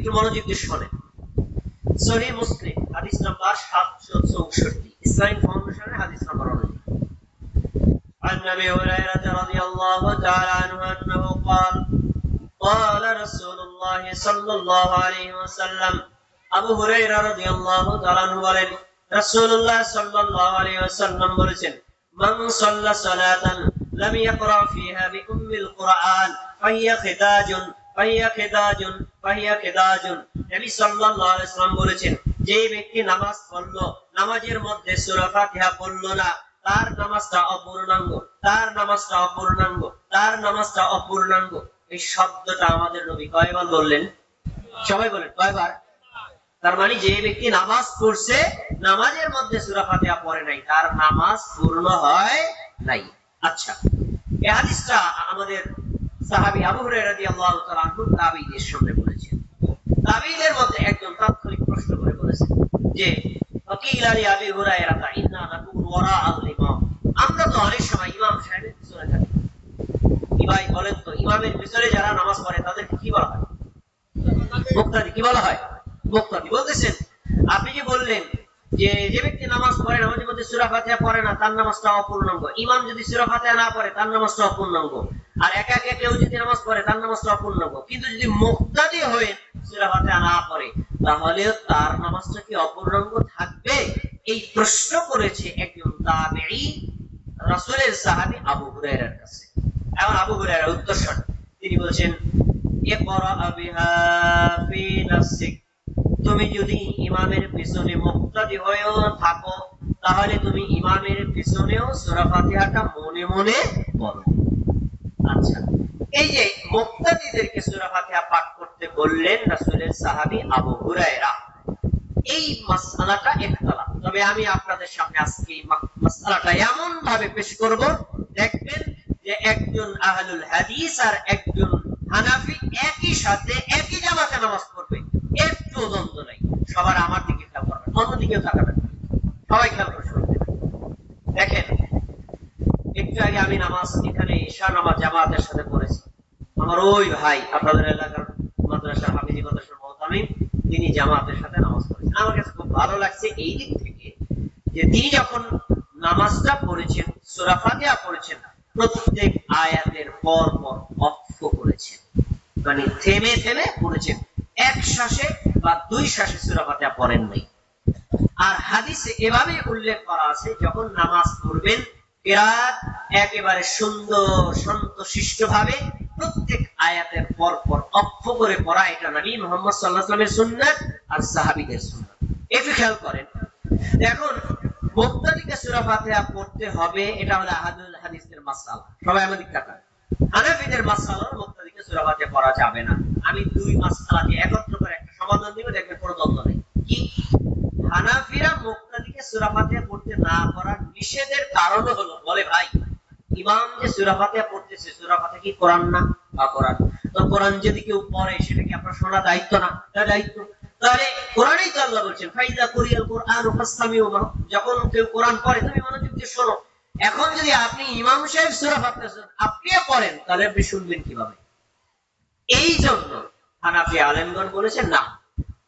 একটু মনোযোগ দিয়ে শোনেন। সহিহ মুসলিম হাদিস নাম্বার 764, ইসলামিক ফাউন্ডেশনের হাদিস নাম্বার অনুযায়ী। عن ابي هريره رضي الله تعالى عنه انه قال قال رسول الله صلى الله عليه وسلم আবু হুরায়রা রাদিয়াল্লাহু তাআলা আনহু বলেন, রাসূলুল্লাহ সাল্লাল্লাহু আলাইহি ওয়াসাল্লাম বলেছেন, মান সাল্লা সালাতান লাম ইয়াকরা ফিহা বিউম্মিল কুরআন ফাহিয়া খিদাজুন ফাহিয়া খিদাজুন ফাহিয়া খিদাজুন। নবী সাল্লাল্লাহু আলাইহি ওয়াসাল্লাম বলেছেন, যে ব্যক্তি নামাজ পড়লো, নামাজের মধ্যে সূরা ফাতিহা পড়লো না, তার নামাজটা অপূর্ণাঙ্গ, তার নামাজটা অপূর্ণাঙ্গ, তার নামাজটা অপূর্ণাঙ্গ। এই শব্দটা আমাদের নবী কয়বার বললেন? সবাই বলেন কয়বার? তার মানে যে ব্যক্তি নামাজ পড়ছে, নামাজের মধ্যে সূরা ফাতিহা পড়ে নাই, তার নামাজ পূর্ণ হয় নাই। আচ্ছা, এই হাদিসটা আমাদের সাহাবী আবু হুরায়রা রাদিয়াল্লাহু তাআলা আনহু তাবেঈদের সামনে বলেছেন। তাবেঈদের মধ্যে একজন তাৎক্ষণিক প্রশ্ন করে বলেছেন যে, ওয়াকিলা লি আবি হুরায়রা ইন্না নাকুনু ওয়ারাআল ইমাম, আমরা তো অনেক সময় ইমাম সাহেবের পিছনে থাকি। ভাই বলেন তো, ইমামের পিছনে যারা নামাজ পড়ে তাদেরকে কি বলা হয়? মুক্তাদি। কি বলা হয়? মুক্তাদি। বলতেছেন, আপনি যে বললেন যে যে ব্যক্তি নামাজ পড়ে, নামাজের মধ্যে সূরা ফাতিহা পড়ে না, তার নামাজটা অপূর্ণাঙ্গ। ইমাম যদি সূরা ফাতিহা না পড়ে, তার নামাজটা অপূর্ণাঙ্গ। আর একা একা কেউ যদি নামাজ পড়ে, তার নামাজটা অপূর্ণাঙ্গ। কিন্তু যদি মুক্তাদি হয়ে সূরা ফাতিহা না পড়ে, তাহলে তার নামাজটা কি অপূর্ণাঙ্গ থাকবে? এই প্রশ্ন করেছে একজন তাবেঈ রাসূলের সাহাবী আবু হুরায়রার কাছে। এখন আবু হুরায়রা উত্তর শোনেন। তিনি বলছেন, ইকরা বিহা ফি নাফসিক, তুমি যদি ইমামের পিছনে মুক্তাদি হয়েও থাকো, তাহলে তুমি ইমামের পিছনেও সূরা ফাতিহাটা মনে মনে পড়ো। আচ্ছা, এই যে মুক্তাদিদেরকে সূরা ফাতিহা পাঠ করতে বললেন রাসূলের সাহাবী আবু হুরায়রা, এই মাসআলাটা ইখতিলাফ। তবে আমি আপনাদের সামনে আজকে এই মাসআলাটা এমন ভাবে পেশ করব, দেখবেন যে একজন আহলুল হাদিস আর একজন হানাফি একই সাথে একই জামাতে নামাজ পড়বে, একটু দ্বন্দ্ব নাই। সবার আমার দিকে খেয়াল করবেন, অন্যদিকেও তাকাবেন, সবাই খেয়াল করে শুনবেন। দেখেন, একটু আগে আমি নামাজ এখানে ঈশা নামাজ জামাতের সাথে পড়েছি। আমার ওই ভাই আপনাদের এলাকার মাদ্রাসা হাফিজি মাদ্রাসার মুহতামিম, তিনি জামাতের সাথে নামাজ পড়েছেন। আমার কাছে খুব ভালো লাগছে এই দিক থেকে যে তিনি যখন নামাজটা পড়েছেন, সূরা ফাতিহা পড়েছেন, প্রত্যেক আয়াতের পর পর ওয়াকফ করেছেন, মানে থেমে থেমে পড়েছেন। এক শ্বাসে বা দুই শ্বাসে সূরা ফাতিহা পড়েন নাই। আর হাদিসে এভাবে উল্লেখ করা আছে, যখন নামাজ পড়বেন কিরাত একেবারে সুন্দর শান্তশিষ্ট ভাবে প্রত্যেক আয়াতের পর পর ওয়াকফ করে পড়া, এটা নবী মুহাম্মদ সাল্লাল্লাহু আলাইহি ওয়াসাল্লামের সুন্নাত আর সাহাবীদের সুন্নাত। একটু খেয়াল করেন। এখন মুক্তাদিকে সূরা ফাতিহা পড়তে হবে, এটা হলো আহলুল হাদিসের মাসআলা। সবাই আমাদের তাকান। হানাফিদের মাসআলা মুক্তাদিকে সূরা ফাতিহা পড়া যাবে না। আমি দুই মাসআলাকে একত্র করে একটা সমাধান দিব, দেখবেন কোনো দ্বন্দ্ব নেই। কি? হানাফিরা মুক্তাদিকে সূরা ফাতিহা পড়তে না পারার নিষেধের কারণ হলো, বলে ভাই ইমাম যে সূরা ফাতিহা পড়তেছে, সূরা ফাতিহা কি কোরআন না? বা কোরআন। তো কোরআন যদি কেউ পড়ে, সেটা কি আপনার শোনা দায়িত্ব না? দায়িত্ব। তাহলে কোরআনেই তো আল্লাহ বলছেন, ফাইযা কুরিয়াল কুরআনু ফাসতামিউ লাহু, যখন কেউ কোরআন পড়ে তুমি মনোযোগ দিয়ে শোনো। এখন যদি আপনি ইমাম সাহেব সূরা ফাতিহা আপনিও পড়েন, তাহলে আপনি শুনবেন কিভাবে? এই জন্য হানাফি আলেমগণ বলেছেন, না,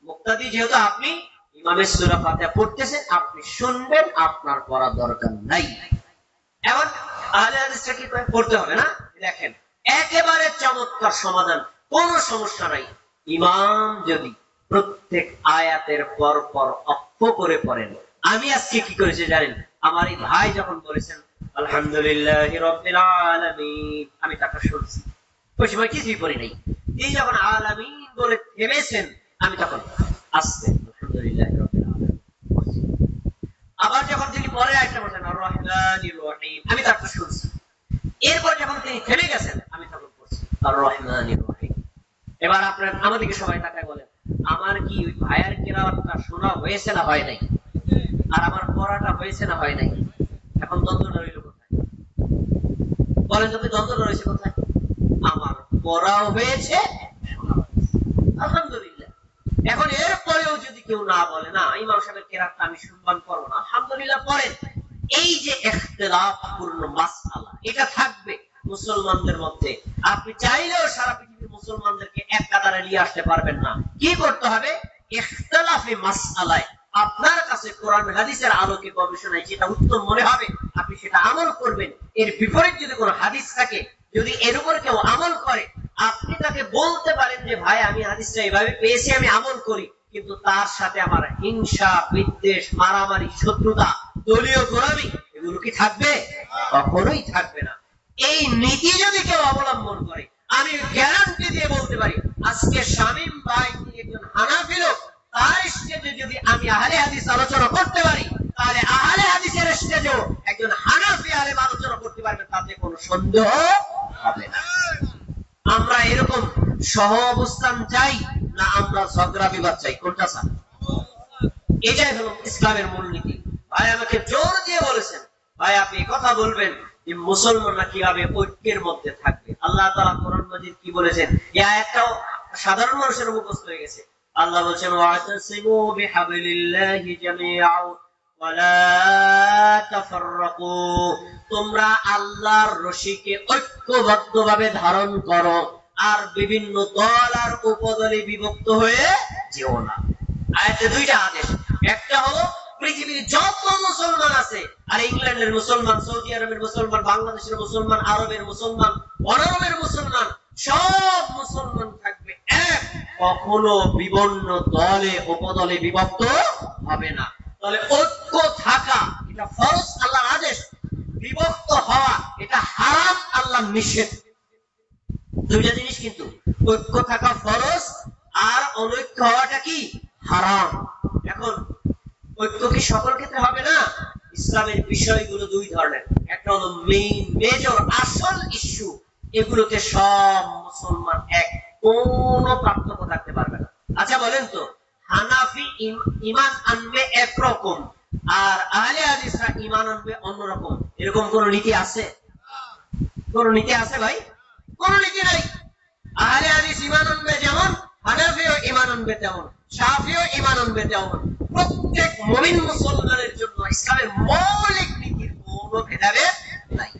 মুক্তাদি যেহেতু আপনি ইমামের সূরা ফাতিহা পড়তেছেন, আপনি শুনবেন, আপনার পড়া দরকার নাই। এখন আহলে হাদিসটা কি পড়তে হবে না? দেখেন, একেবারে চমৎকার সমাধান, কোনো সমস্যা নাই। ইমাম যদি প্রত্যেক আয়াতের পর পর ওয়াকফ করে পড়েন। আমি আজকে কি করেছি জানেন? আমার এই ভাই যখন বলেছেন আলহামদুলিল্লাহি রাব্বিল আলামিন, আমি তাকে শুনছি, ওই সময় কিছুই পড়ি নাই। এই যখন আলামিন বলে থেমেছেন, আমি তখন আস্তে আলহামদুলিল্লাহি রাব্বিল আলামিন। আবার যখন তিনি পরে আয়াতটা বলেন আর রহমানির রহিম, আমি তাকে শুনছি। এরপর যখন তিনি থেমে গেছেন, আমি তখন পড়ছি আর রহমানির রহিম। এবার আপনারা আমাদেরকে সবাই তাকায় বলেন, আমার কি ওই ভাইয়ের কিরাআতটা শোনা হয়েছে না হয় নাই? আর আমার পড়াটা হয়েছে না হয় নাই? এখন দ্বন্দ্বটা রইল কোথায়? বলেন তো, দ্বন্দ্বটা রয়েছে কোথায়? আমার পড়াও হয়েছে, আলহামদুলিল্লাহ। এখন এর পরেও যদি কেউ না বলে, না ইমাম সাহেবের কিরাআতটা আমি শুনবান করব না, আলহামদুলিল্লাহ পড়েন। এই যে ইখতিলাফপূর্ণ মাসআলা, এটা থাকবে মুসলমানদের মধ্যে। আপনি চাইলেও সারা পৃথিবীর মুসলমানদেরকে এক কাতারে নিয়ে আসতে পারবেন না। কি করতে হবে? ইখতিলাফি মাসআলায় আপনার কাছে কোরআন হাদিসের আলোকে গবেষণায় যেটা উত্তম মনে হবে আপনি সেটা আমল করবেন। এর বিপরীত যদি কোনো হাদিস থাকে, যদি এর উপর কেউ আমল করে, আপনি তাকে বলতে পারেন যে ভাই আমি হাদিসটা এভাবে পেয়েছি, আমি আমল করি, কিন্তু তার সাথে আমার হিংসা, বিদ্বেষ, মারামারি, শত্রুতা, দলীয় গোলামি এগুলো কি থাকবে? কখনোই থাকবে না। এই নীতি যদি কেউ অবলম্বন করে, আমি গ্যারান্টি দিয়ে বলতে পারি আজকে শামীম ভাই তিনি একজন হানাফি লোক, তার স্টেজে যদি আমি আহলে হাদিস আলোচনা করতে পারি, তাহলে আহলে হাদিসের স্টেজেও একজন হানাফি আলেম আলোচনা করতে পারবে, তাতে কোনো সন্দেহ হবে না। আমরা এরকম সহ অবস্থান চাই না আমরা ঝগড়া বিবাদ চাই? কোনটা চান? এটাই হলো ইসলামের মূলনীতি। ভাই আমাকে জোর দিয়ে বলেছেন, ভাই আপনি কথা বলবেন যে মুসলমানরা কিভাবে ঐক্যের মধ্যে থাকবে। আল্লাহ তাআলা কোরআন মাজিদ কি বলেছেন? এই আয়াতটাও সাধারণ মানুষের মুখস্থ হয়ে গেছে। আল্লাহ বলেছেন ওয়াতাসিমু বিহাবলিল্লাহি জামিআ ওয়ালা তাফাররাকু, তোমরা আল্লাহর রশিকে ঐক্যবদ্ধভাবে ধারণ করো আর বিভিন্ন দল আর উপদলে বিভক্ত হয়ে যেও না। আয়াতে দুইটা আদেশ, একটা হলো পৃথিবীর যত মুসলমান আছে, আর ইংল্যান্ডের মুসলমান, সৌদি আরবের মুসলমান, বাংলাদেশের মুসলমান, আরবের মুসলমান, অনারবের মুসলমান, সব মুসলমান থাকবে এক, কখনো বিভিন্ন দলে উপদলে বিভক্ত হবে না। তাহলে ঐক্য থাকা এটা ফরজ, আল্লাহর আদেশ। বিভক্ত হওয়া এটা হারাম, আল্লাহর নিষেধ। দুইটা জিনিস কিন্তু, ঐক্য থাকা ফরজ আর অনৈক্য হওয়াটা কি? হারাম। এখন ঐক্য কি সকল ক্ষেত্রে হবে না? ইসলামের বিষয়গুলো দুই ধরনের, একটা হলো মেইন মেজর আসল ইস্যু, এগুলোতে সব মুসলমান এক, কোনো পার্থক্য থাকতে পারবে না। আচ্ছা বলেন তো, হানাফি ঈমান আনবে একরকম আর আহলে হাদিসরা ঈমান আনবে অন্যরকম, এরকম কোন নীতি আছে? কোন নীতি আছে ভাই? কোন নীতি নাই। আহলে হাদিস ঈমান আনবে যেমন, হানাফিও ঈমান আনবে তেমন, শাফিও ঈমান আনবে তেমন। প্রত্যেক মুমিন মুসলমানের জন্য ইসলামের মৌলিক নীতির কোনো ভেদাভেদ নাই,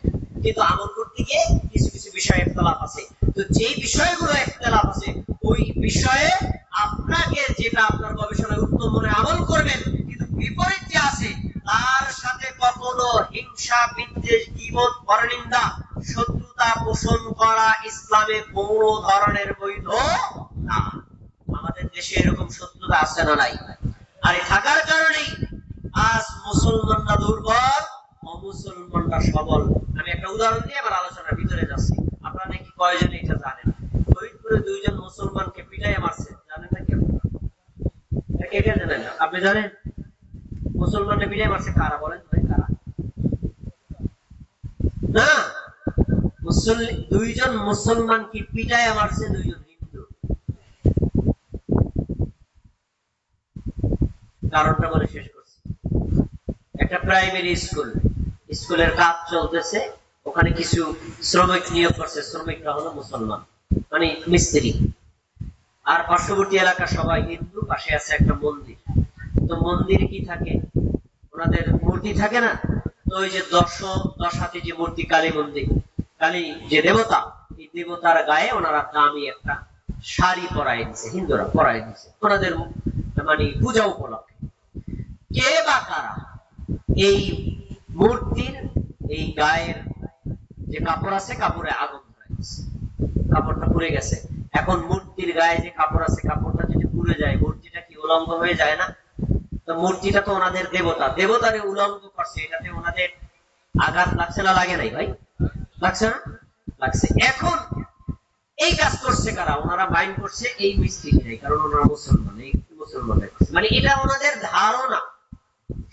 কিন্তু আমল করতে গিয়ে কিছু কিছু বিষয়ে ইখতিলাফ আছে। তো যেই বিষয়গুলো ইখতিলাফ আছে ওই বিষয়ে আপনাকে যেটা আপনার গবেষণায় উত্তম মনে আমল করবেন, কিন্তু বিপরীত যে আছে তার সাথে কখনো হিংসা, বিদ্বেষ, গীবত, পরনিন্দা, শত্রুতা পোষণ করা ইসলামে কোনো ধরনের বৈধ না। আমাদের দেশে এরকম শত্রুতা আছে না নাই? আর এই থাকার কারণেই আজ মুসলমানরা দুর্বল, অমুসলমানরা সবল। আমি একটা উদাহরণ দিয়ে আমার আলোচনার ভিতরে যাচ্ছি। আপনারা নাকি কয়জন এটা জানেন? ফরিদপুরে দুইজন মুসলমানকে পিটাইয়া মারছে, জানেন নাকি? এটা জানেন না? আপনি জানেন মুসলমানকে পিটাইয়া মারছে কারা? বলেন ভাই, কারা? না, দুইজন মুসলমানকে পিটাইয়া মারছে দুইজন হিন্দু। কারণটা বলে শেষ করছি। একটা প্রাইমারি স্কুল, স্কুলের কাজ চলতেছে, ওখানে কিছু শ্রমিক নিয়োগ করছে, শ্রমিকরা হলো মুসলমান, মানে মিস্ত্রি। আর পার্শ্ববর্তী এলাকা সবাই হিন্দু, পাশে আছে একটা মন্দির। তো মন্দিরে কি থাকে? ওনাদের মূর্তি থাকে না? তো ওই যে দশ হাতে যে মূর্তি, কালী মন্দির, কালী যে দেবতা, এই দেবতার গায়ে ওনারা দামি একটা শাড়ি পরাই দিচ্ছে, হিন্দুরা পরাই দিচ্ছে ওনাদের মানে পূজা উপলক্ষে। কে বা কারা এই মূর্তির এই গায়ের যে কাপড় আছে, কাপড়ে আগুন ধরে গেছে, কাপড়টা পুড়ে গেছে। এখন মূর্তির গায়ে যে কাপড় আছে, কাপড়টা যদি পুড়ে যায়, মূর্তিটা কি উলঙ্গ হয়ে যায় না? তো মূর্তিটা তো ওনাদের দেবতা, দেবতারে উলঙ্গ করছে, এটাতে ওনাদের আঘাত লাগছে না লাগে নাই ভাই? লাগছে না? লাগছে। এখন এই কাজ করছে কারা? ওনারা মাইন্ড করছে এই মিস্ত্রিরাই, কারণ ওনারা মুসলমান, এই মুসলমান মানে এটা ওনাদের ধারণা,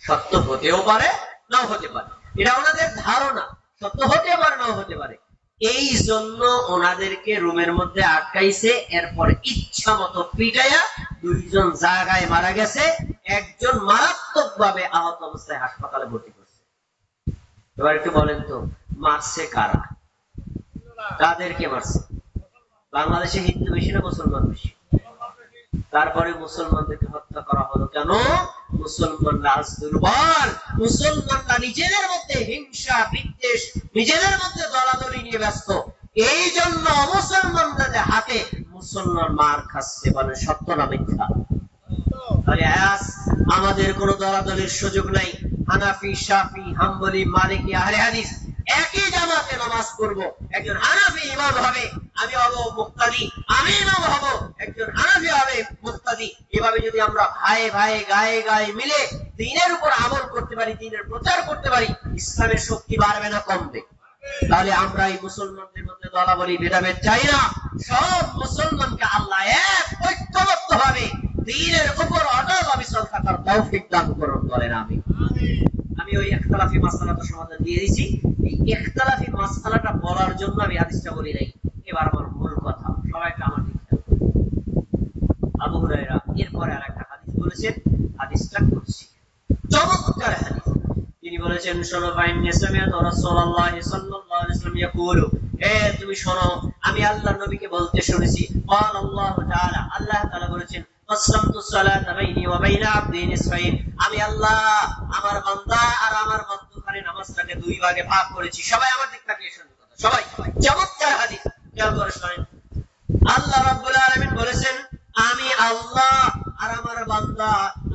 সত্য হতেও পারে নাও হতে পারে, এটা ওনাদের ধারণা, সত্য হতে পারে নাও হতে পারে। এই জন্য ওনাদেরকে রুমের মধ্যে আটকাইছে, এরপর ইচ্ছা মতো পিটাইয়া দুইজন জায়গায় মারা গেছে, একজন মারাত্মক ভাবে আহত অবস্থায় হাসপাতালে ভর্তি করছে। এবার একটু বলেন তো, মারছে কারা? কাদেরকে মারছে? বাংলাদেশে হিন্দু বেশি না মুসলমান বেশি? তারপরে মুসলমানদেরকে হত্যা করা হলো কেন? মুসলমানরা আজ দুর্বল, মুসলমানরা নিজেদের মধ্যে হিংসা, বিদ্বেষ, নিজেদের মধ্যে দলাদলি নিয়ে ব্যস্ত। এই জন্য মুসলমানদের হাতে মুসলমান মার খাচ্ছে, বলে সত্য না মিথ্যা? তাহলে আজ আমাদের কোন দলাদলির সুযোগ নাই। হানাফি, শাফি, হাম্বলি, মালিকি, আহলে হাদিস একই জামাতে নামাজ পড়বো। একজন হানাফি ইমাম হবে, আমি হব মুক্তাদি, আমি ইমাম হব, একজন হানাফি হবে মুক্তাদি। এভাবে যদি আমরা ভাই ভাই গায়ে গায়ে মিলে দ্বীনের উপর আমল করতে পারি, দ্বীনের প্রচার করতে পারি, ইসলামের শক্তি বাড়বে না কমবে? তাহলে আমরা এই মুসলমানদের মধ্যে দলাবলি ভেদাভেদ চাই না। সব মুসলমানকে আল্লাহ এক ঐক্যবদ্ধ ভাবে দ্বীনের উপর অটল অবিচল থাকার তৌফিক দান করুন, বলেন আমিন। আমি ওই ইখতিলাফি মাসআলাটা সমাধান দিয়ে দিয়েছি। এই ইখতিলাফি মাসআলাটা বলার জন্য আমি হাদিসটা বলি নাই। এবার আমার মূল কথা, সবাইকে আমার দিকে আবু হুরায়রা এরপরে আরেকটা হাদিস বলেছেন, হাদিসটা করছি, চমৎকার হাদিস। তিনি বলেছেন, শোনো, ফাইন্নী সামিআতু রাসূলুল্লাহি সাল্লাল্লাহু আলাইহি ওয়াসাল্লাম ইয়াকুলু, তুমি শোনো, আমি আল্লাহর নবীকে বলতে শুনেছি, ক্বাল আল্লাহু তাআলা, আল্লাহ তাআলা বলেছেন, আসলামতু সালাতা বাইনি ওয়া বাইনা আবদি নিসফাইন, আমি আল্লাহ আমার বান্দা আর আমার মধ্যখানে নামাজটাকে দুই ভাগে ভাগ করেছি। সবাই আমার দিকে তাকিয়ে শুনুন কথা, সবাই। চমৎকার হাদিস, খেয়াল করে শুনেন। আল্লাহ রাব্বুল আলামিন বলেছেন, আমি আল্লাহ আর আমার বান্দা,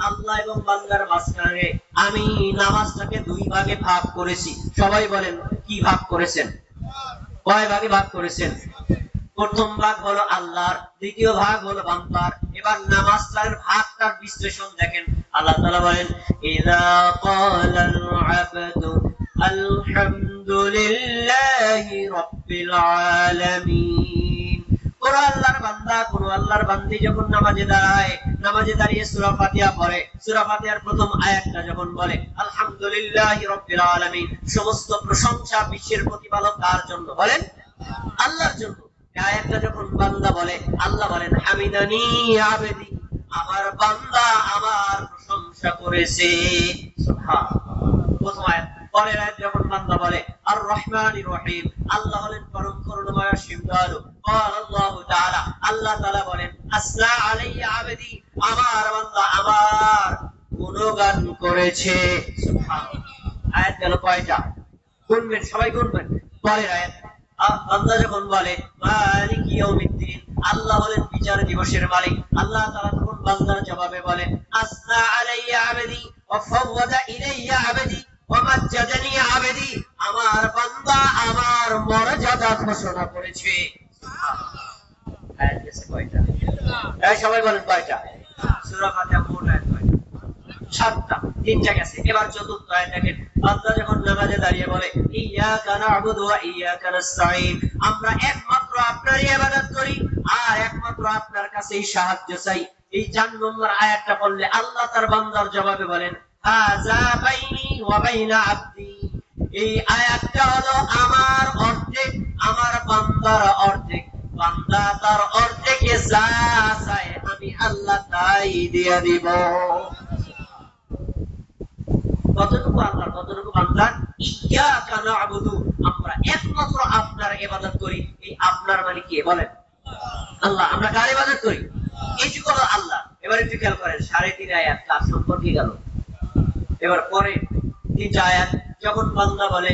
আল্লাহ এবং বান্দার মাঝখানে আমি নামাজটাকে দুই ভাগে ভাগ করেছি। সবাই বলেন, কি ভাগ করেছেন? কয় ভাগে ভাগ করেছেন? প্রথম ভাগ হলো আল্লাহর, দ্বিতীয় ভাগ হলো বান্দার। এবার নামাজটার ভাগটার বিশ্লেষণ দেখেন। আল্লাহ তাআলা বলেন, ইযা ক্বালাল আবদু আলহামদুলিল্লাহি রাব্বিল আলামিন, কোন আল্লাহর বান্দা, কোন আল্লাহর বান্দি যখন নামাজে দাঁড়ায়, নামাজে দাঁড়িয়ে সূরা ফাতিহা পড়ে, সূরা ফাতিহার প্রথম আয়াতটা যখন বলে আলহামদুলিল্লাহি রাব্বিল আলামিন, সমস্ত প্রশংসা বিশ্বের প্রতিপালক কার জন্য? বলেন, আল্লাহর জন্য। আয়াতটা যখন বান্দা বলে, আল্লাহ বলেন হামিদানি আবদি, আমার বান্দা আমার প্রশংসা করেছে। সুবহানাল্লাহ, প্রথম আয়াত। পরের আয়াত যখন বান্দা বলে আর রহমানির রহিম, আল্লাহ হলেন পরম করুণাময় অসীম দয়ালু। ক্বাল আল্লাহু তাআলা, আল্লাহ তাআলা বলেন আসনা আলাইয়া আবদি, আমার বান্দা আমার গুণগান করেছে। সুবহানাল্লাহ। আয়াত গেল কয়টা? গুনবেন, সবাই গুনবেন। পরের আয়াত, বান্দা যখন বলে মালিক ইয়াউমিদ্দিন, আল্লাহ হলেন বিচার দিবসের মালিক, আল্লাহ তাআলা তখন বান্দার জবাবে বলে আসনা আলাইয়া আবদি ওয়া ফাওয়াদা ইলাইয়া আবদি ওয়া মাজ্জাদানি আবদি, আমার বান্দা আমার মর্যাদা ঘোষণা করেছে। সুবহানাল্লাহ। আয়াত গেছে কয়টা? সবাই বলেন কয়টা? সূরা ফাতিহা মোট আয়াত কয়টা? 7টা, 3টা গেছে। এবার চতুর্থ আয়াত দেখেন, বান্দা যখন নামাজে দাঁড়িয়ে বলে ইয়াকা না'বুদু ওয়া ইয়াকা নাস্তাঈন, আমরা একমাত্র আপনারই ইবাদত করি আর একমাত্র আপনার কাছেই সাহায্য চাই। এই 4 নম্বর আয়াতটা পড়লে আল্লাহ তার বান্দার জবাবে বলেন হাযা বাইনি ওয়া বাইনা আবদি, এই আয়াতটা হলো আমার অর্ধেক, আমার বান্দার অর্ধেক। বান্দা তার অর্ধেকে যা চায় আমি আল্লাহ তাই দিয়ে দিব। কতটুকু আল্লাহর, কতটুকু বান্দার? ইয়াকা না'বুদু, আমরা একমাত্র আপনার ইবাদত করি। এই আপনার মানে কি বলেন? আল্লাহ। আমরা কার ইবাদত করি? এইটুকু হলো আল্লাহ। এবার একটু খেয়াল করেন, 3.5 আয়াত কার সম্পর্কে গেল? এবার পরে 3টা আয়াত যখন বান্দা বলে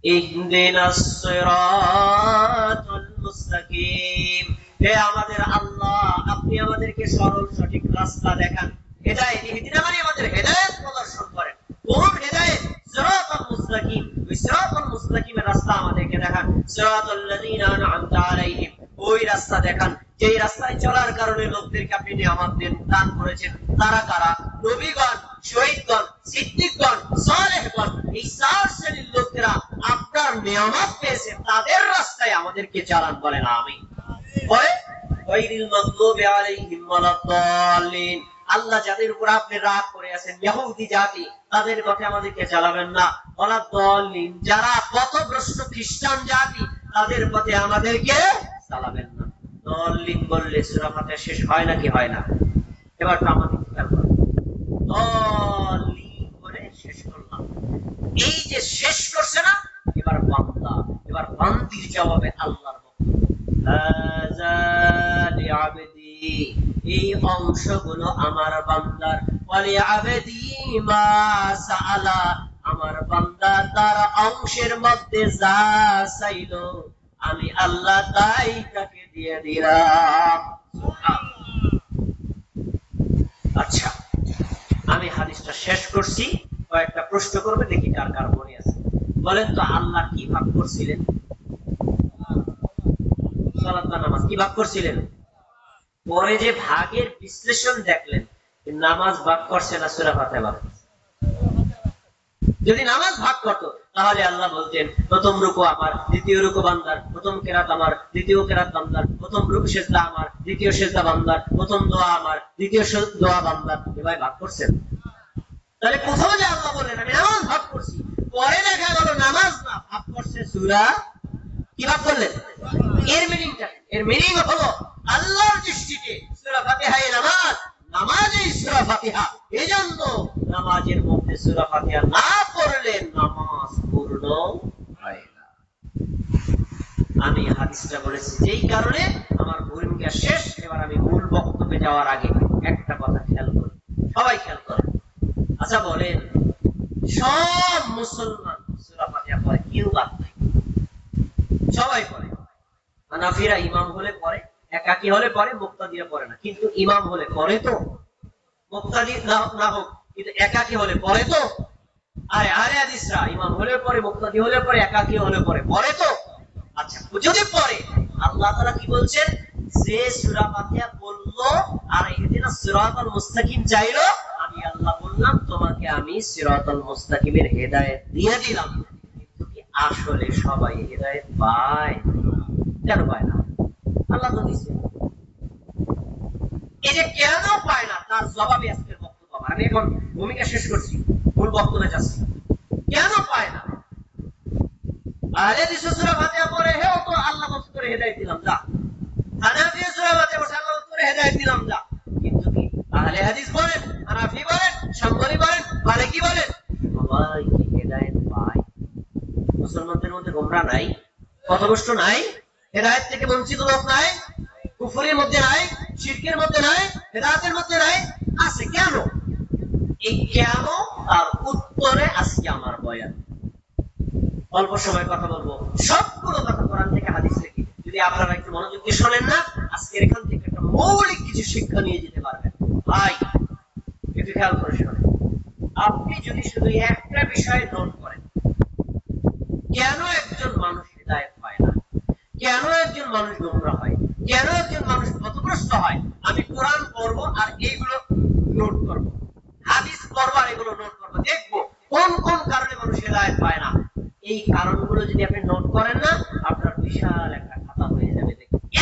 ইহদিনাস সিরাতাল মুস্তাকিম, হে আমাদের আল্লাহ আপনি আমাদেরকে সরল সঠিক রাস্তা দেখান। হেদায়েত, ইহদিনা মানে আমাদের হেদায়েত প্রদর্শন করেন। কোন হেদায়েত? সিরাতাল মুস্তাকিম, ওই সিরাতাল মুস্তাকিমের রাস্তা আমাদেরকে দেখান। সিরাতাল লাযিনা আন'আমতা আলাইহিম, ওই রাস্তা দেখান যেই রাস্তায় চলার কারণে লোকদেরকে আপনি নিয়ামত দান করেছেন। তারা কারা? নবীগণ, শহীদগণ, সিদ্দিকগণ, সালেহগণ। এই 4 শ্রেণীর লোকেরা আপনার নিয়ামত পেয়েছে, তাদের রাস্তায় আমাদেরকে চালান, বলেন আমিন। গায়রিল মাগদুবি আলাইহিম ওয়ালাদ-দাল্লিন, আল্লাহ যাদের উপর আপনি রাগ করে আছেন, ইহুদি জাতি, তাদের পথে আমাদেরকে চালাবেন না। ওয়ালাদ-দাল্লিন, যারা পথভ্রষ্ট খ্রিস্টান জাতি, তাদের পথে আমাদেরকে চালাবেন না। দাল্লিন বললে সূরা ফাতিহা শেষ হয় নাকি হয় না? এবার তো আমাদের খেয়াল করুন, দাল্লিন বলে শেষ করলাম। এই যে শেষ করছে না, এবার বান্দা, এবার বান্দির জবাবে আল্লাহর হাযা লিআবদি, এই অংশগুলো আমার বান্দার, ওয়ালি আবদি মা সাআলা, আমার বান্দা তার অংশের মধ্যে যা চাইলো আমি আল্লাহ তাই তাকে দিয়ে দিলাম। আচ্ছা, আমি হাদিসটা শেষ করছি, কয়েকটা প্রশ্ন করবে, দেখি কার কার মনে আছে। বলেন তো, আল্লাহ কি ভাগ করছিলেন? সালাত বা নামাজ কি ভাগ করছিলেন? পরে যে ভাগের বিশ্লেষণ দেখলেন, নামাজ ভাগ করছে না সূরা ফাতিহা ভাগ করছে? যদি নামাজ ভাগ করত তাহলে আল্লাহ বলতেন, প্রথম রুকু আমার, দ্বিতীয় রুকু বান্দার, প্রথম কেরাত আমার, দ্বিতীয় কেরাত বান্দার, প্রথম রুকু সিজদা আমার, দ্বিতীয় সিজদা বান্দার, প্রথম দোয়া আমার, দ্বিতীয় দোয়া বান্দার। এভাবে ভাগ করছেন? তাহলে প্রথমে যে আল্লাহ বললেন আমি নামাজ ভাগ করছি, পরে দেখা গেল নামাজ না, ভাগ করছে সূরা। কি ভাগ করলেন? এর মিনিং হলো আল্লাহর দৃষ্টিতে সূরা ফাতিহা নামাজ, নামাজই সূরা ফাতিহা। এজন্য নামাজের মধ্যে সূরা ফাতিহা না পড়লে নামাজ পূর্ণ হয় না। আমি হাদিসটা বলেছি যেই কারণে আমার ভূমিকা শেষ। এবার আমি মূল বক্তব্যে যাওয়ার আগে একটা কথা খেয়াল করি, সবাই খেয়াল করেন। আচ্ছা বলেন, সব মুসলমান সূরা ফাতিহা পড়ে, কেউ বাদ নাই? সবাই পড়ে। হানাফিরা ইমাম হলে পড়ে, একাকী হলে পড়ে, মুক্তাদিরা পড়ে না। কিন্তু ইমাম হলে পড়ে তো, মুক্তাদি না হোক, কিন্তু একাকী হলে পড়ে তো। আরে আরে হাদিসরা ইমাম হলে পড়ে, মুক্তাদি হলে পড়ে, একাকী হলে পড়ে তো। আচ্ছা, যদি পড়ে, আল্লাহ তাআলা কি বলছেন? যে সূরা ফাতিহা পড়লো আর ইহদিনাস সিরাতাল মুস্তাকিম চাইলো, আমি আল্লাহ বললাম তোমাকে আমি সিরাতাল মুস্তাকিমের হেদায়েত দিয়ে দিলাম। কিন্তু কি আসলে সবাই হেদায়েত পায়? কেন পায় না? আল্লাহ তো দিচ্ছে। এই যে কেন পায় না, তার জবাবে আজকের বক্তব্য আমার। আমি এখন ভূমিকা শেষ করছি, মূল বক্তব্যে যাচ্ছি। কেন পায় না? আরে সূরা ফাতিহা পড়ে হেও তো আল্লাহ তোরে হেদায়েত দিলাম যা। হানাফি সূরা ফাতিহা পড়ে আল্লাহ তোরে হেদায়েত দিলাম যা। কিন্তু কি আহলে হাদিস বলেন, হানাফি বলেন, শামবলি বলেন, মালিকি বলেন, সবাই কি হেদায়েত পায়? মুসলমানদের মধ্যে গোমরা নাই, পথভ্রষ্ট নাই, হেদায়েত থেকে বঞ্চিত লোক নাই, কুফরের মধ্যে নাই, শিরকের মধ্যে নাই, হেদায়েতের মধ্যে নাই, আছে কেন? এই কেন আর উত্তরে আজকে আমার বয়ান। অল্প সময় কথা বলবো, সবগুলো কথা কোরআন থেকে হাদিস থেকে। যদি আপনারা একটু মনোযোগ দিয়ে শোনেন না, আজকের এখান থেকে একটা মৌলিক কিছু শিক্ষা নিয়ে যেতে পারবেন। ভাই একটু খেয়াল করে শোনেন। আপনি যদি শুধু একটা বিষয় নোট করেন, কেন একজন মানুষ হেদায়েত পায় না, কেন একজন মানুষ গোমরা হয়, কেন একজন মানুষ পথভ্রষ্ট হয়, আমি কোরআন পড়বো আর এইগুলো নোট করবো, হাদিস পড়বো আর এগুলো নোট করবো, দেখবো কোন কোন কারণে মানুষ হেদায়েত পায় না। এই কারণগুলো যদি আপনি নোট করেন না, আপনার বিশাল একটা খাতা হয়ে যাবে।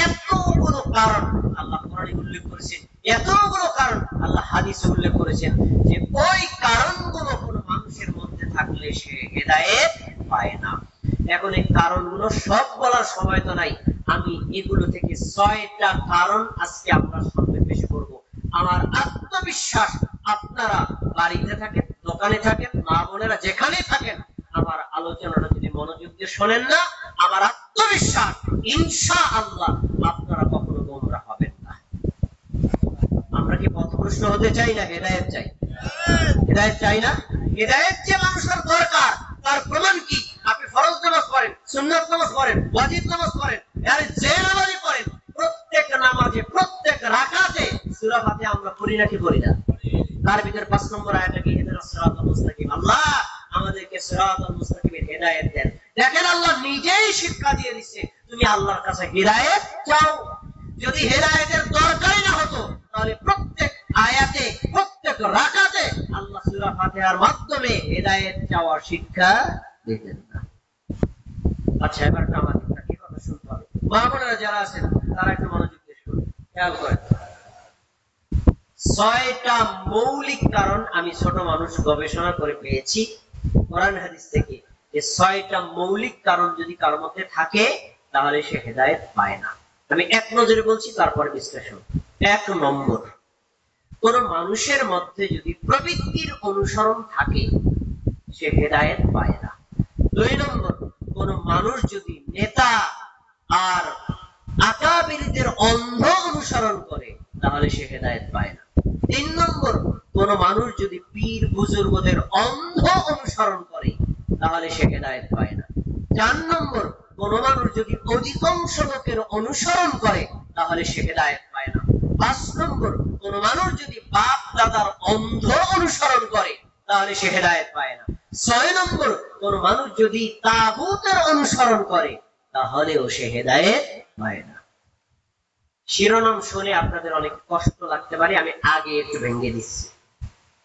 এতগুলো কারণ আল্লাহ কোরআনে উল্লেখ করেছেন, এতগুলো কারণ আল্লাহ হাদিসে উল্লেখ করেছেন, যে ওই কারণগুলো কোন মানুষের মধ্যে থাকলে সে হেদায়েত পায় না। এখন এই কারণগুলো সব বলার সময় তো নাই, আমি এগুলো থেকে 6টা কারণ আজকে আপনার সামনে পেশ করব। আমার আত্মবিশ্বাস, আপনারা বাড়িতে থাকেন, দোকানে থাকেন, মা বোনেরা যেখানেই থাকেন, আমার আলোচনাটা যদি মনোযোগ দিয়ে শোনেন না, আমার আত্মবিশ্বাস ইনশাআল্লাহ আপনারা কখনো গোমরা হবেন না। আমরা কি পথভ্রষ্ট হতে চাই না হেদায়েত চাই? হেদায়েত চাই না? হেদায়েত যে মানুষের দরকার তার প্রমাণ কি? আপনি ফরজ নামাজ পড়েন, সুন্নাত নামাজ পড়েন, ওয়াজিব নামাজ পড়েন, আর যে নামাজই পড়েন, প্রত্যেক নামাজে প্রত্যেক রাকাতে সূরা ফাতিহা আমরা পড়ি নাকি পড়ি না? তার ভিতর 5 নম্বর আয়াতটা কি? ইহদিনাস সিরাতাল মুস্তাকিম। আল্লাহ আমাদেরকে সিরাতাল মুস্তাকিমের হেদায়েত দেন। দেখেন আল্লাহ নিজেই শিক্ষা দিয়ে দিচ্ছে, তুমি আল্লাহর কাছে হেদায়েত চাও। যদি হেদায়েতের দরকারই না হতো, তাহলে প্রত্যেক আয়াতে প্রত্যেক রাকাতে আল্লাহ সূরা ফাতিহার মাধ্যমে হেদায়েত চাওয়ার শিক্ষা দিতেন না। আচ্ছা, এবার আমাদের কি কথা শুনতে হবে। মা বোনেরা যারা আছেন তারা একটু মনোযোগ দিয়ে শুনুন, খেয়াল করেন। 6টা মৌলিক কারণ আমি ছোট মানুষ গবেষণা করে পেয়েছি কোরআন হাদিস থেকে, যে 6টা মৌলিক কারণ যদি কারোর মধ্যে থাকে তাহলে সে হেদায়েত পায় না। আমি এক নজরে বলছি, তারপরে বিশ্লেষণ। 1 নম্বর, কোন মানুষের মধ্যে যদি প্রবৃত্তির অনুসরণ থাকে সে হেদায়েত পায় না। 2 নম্বর, কোন মানুষ যদি নেতা আর আকাবিরদের অন্ধ অনুসরণ করে তাহলে সে হেদায়েত পায় না। 3 নম্বর, কোন মানুষ যদি পীর বুজুর্গদের অন্ধ অনুসরণ করে তাহলে সে হেদায়েত পায় না। 4 নম্বর, কোন মানুষ যদি অধিকাংশ লোকের অনুসরণ করে তাহলে সে হেদায়েত পায় না। 5 নম্বর, কোন মানুষ যদি বাপ দাদার অন্ধ অনুসরণ করে তাহলে সে হেদায়েত পায় না। 6 নম্বর, কোন মানুষ যদি তাগুতের অনুসরণ করে তাহলেও সে হেদায়েত পায় না। শিরোনাম শুনে আপনাদের অনেক কষ্ট লাগতে পারে, আমি আগে একটু ভেঙে দিচ্ছি।